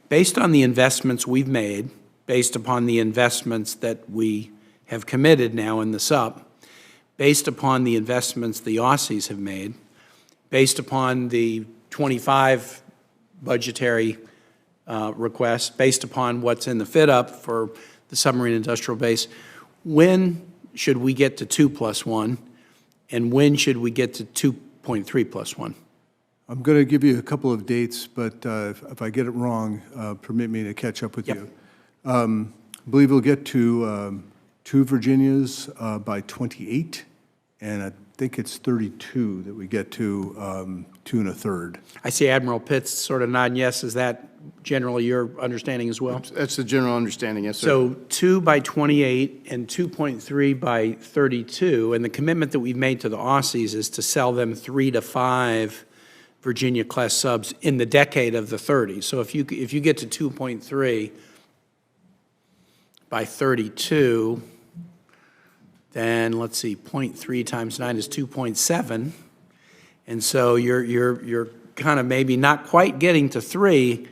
Based on the investments we've made, based upon the investments that we have committed now in the SUP, based upon the investments the Aussies have made, based upon the 25 budgetary requests, based upon what's in the fit-up for the submarine industrial base, when should we get to 2+1, and when should we get to 2.3+1? I'm going to give you a couple of dates, but if I get it wrong, permit me to catch up with you. I believe we'll get to 2 Virginias by 28, and I think it's 32 that we get to 2 1/3. I see Admiral Pitts sort of nodding yes. Is that generally your understanding as well? That's the general understanding, yes, sir. So 2 by 28 and 2.3 by 32, and the commitment that we've made to the Aussies is to sell them 3 to 5 Virginia-class subs in the decade of the 30s. So if you get to 2.3 by 32, then let's see, 0.3 times 9 is 2.7, and so you're kind of maybe not quite getting to 3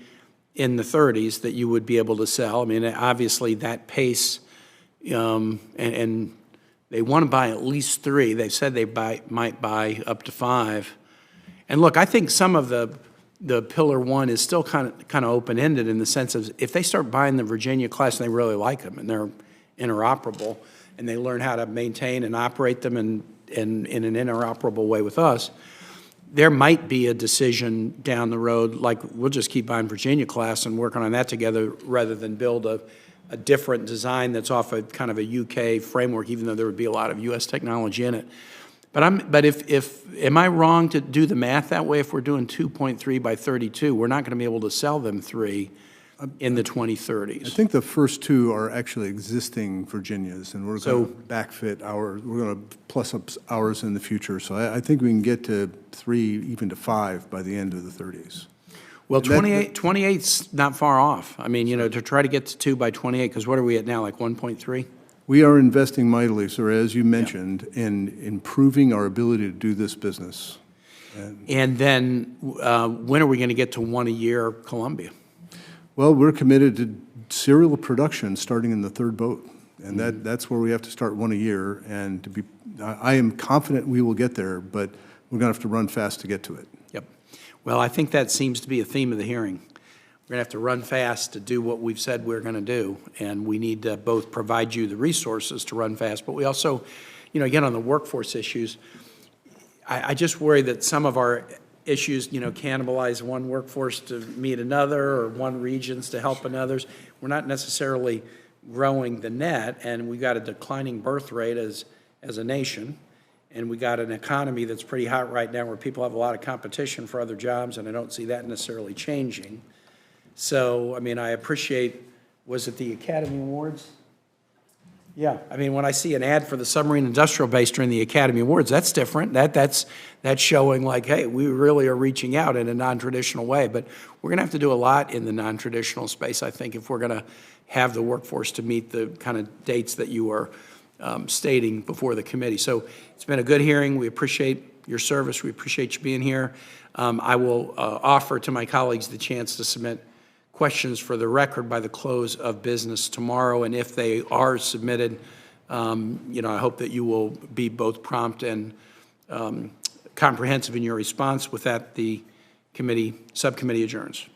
in the 30s that you would be able to sell. I mean, obviously that pace, and they want to buy at least 3. They've said they might buy up to 5. And look, I think some of the Pillar 1 is still kind of open-ended in the sense of if they start buying the Virginia class and they really like them and they're interoperable and they learn how to maintain and operate them in an interoperable way with us, there might be a decision down the road, like we'll just keep buying Virginia class and working on that together rather than build a different design that's off a kind of a UK framework, even though there would be a lot of US technology in it. But am I wrong to do the math that way? If we're doing 2.3 by 32, we're not going to be able to sell them 3 in the 2030s. I think the first 2 are actually existing Virginias, and we're going to backfit ours. We're going to plus up ours in the future. So I think we can get to 3, even to 5 by the end of the 30s. Well, 28's not far off. I mean, you know, to try to get to 2 by 28, because what are we at now, like 1.3? We are investing mightily, sir, as you mentioned, in improving our ability to do this business. And then when are we going to get to one a year Columbia? Well, we're committed to serial production starting in the third boat, and that's where we have to start one a year. And I am confident we will get there, but we're going to have to run fast to get to it. Yep. Well, I think that seems to be a theme of the hearing. We're going to have to run fast to do what we've said we're going to do, and we need to both provide you the resources to run fast, but we also, again, on the workforce issues, I just worry that some of our issues, cannibalize one workforce to meet another, or one regions to help another's. We're not necessarily growing the net, and we've got a declining birth rate as a nation, and we got an economy that's pretty hot right now where people have a lot of competition for other jobs, and I don't see that necessarily changing. So, I appreciate, was it the Academy Awards? Yeah, when I see an ad for the submarine industrial base during the Academy Awards, that's different. That's showing like, hey, we really are reaching out in a non-traditional way. But we're going to have to do a lot in the non-traditional space, I think, if we're going to have the workforce to meet the kind of dates that you are stating before the committee. So it's been a good hearing. We appreciate your service. We appreciate you being here. I will offer to my colleagues the chance to submit questions for the record by the close of business tomorrow, and if they are submitted, I hope that you will be both prompt and comprehensive in your response. With that, the subcommittee adjourns.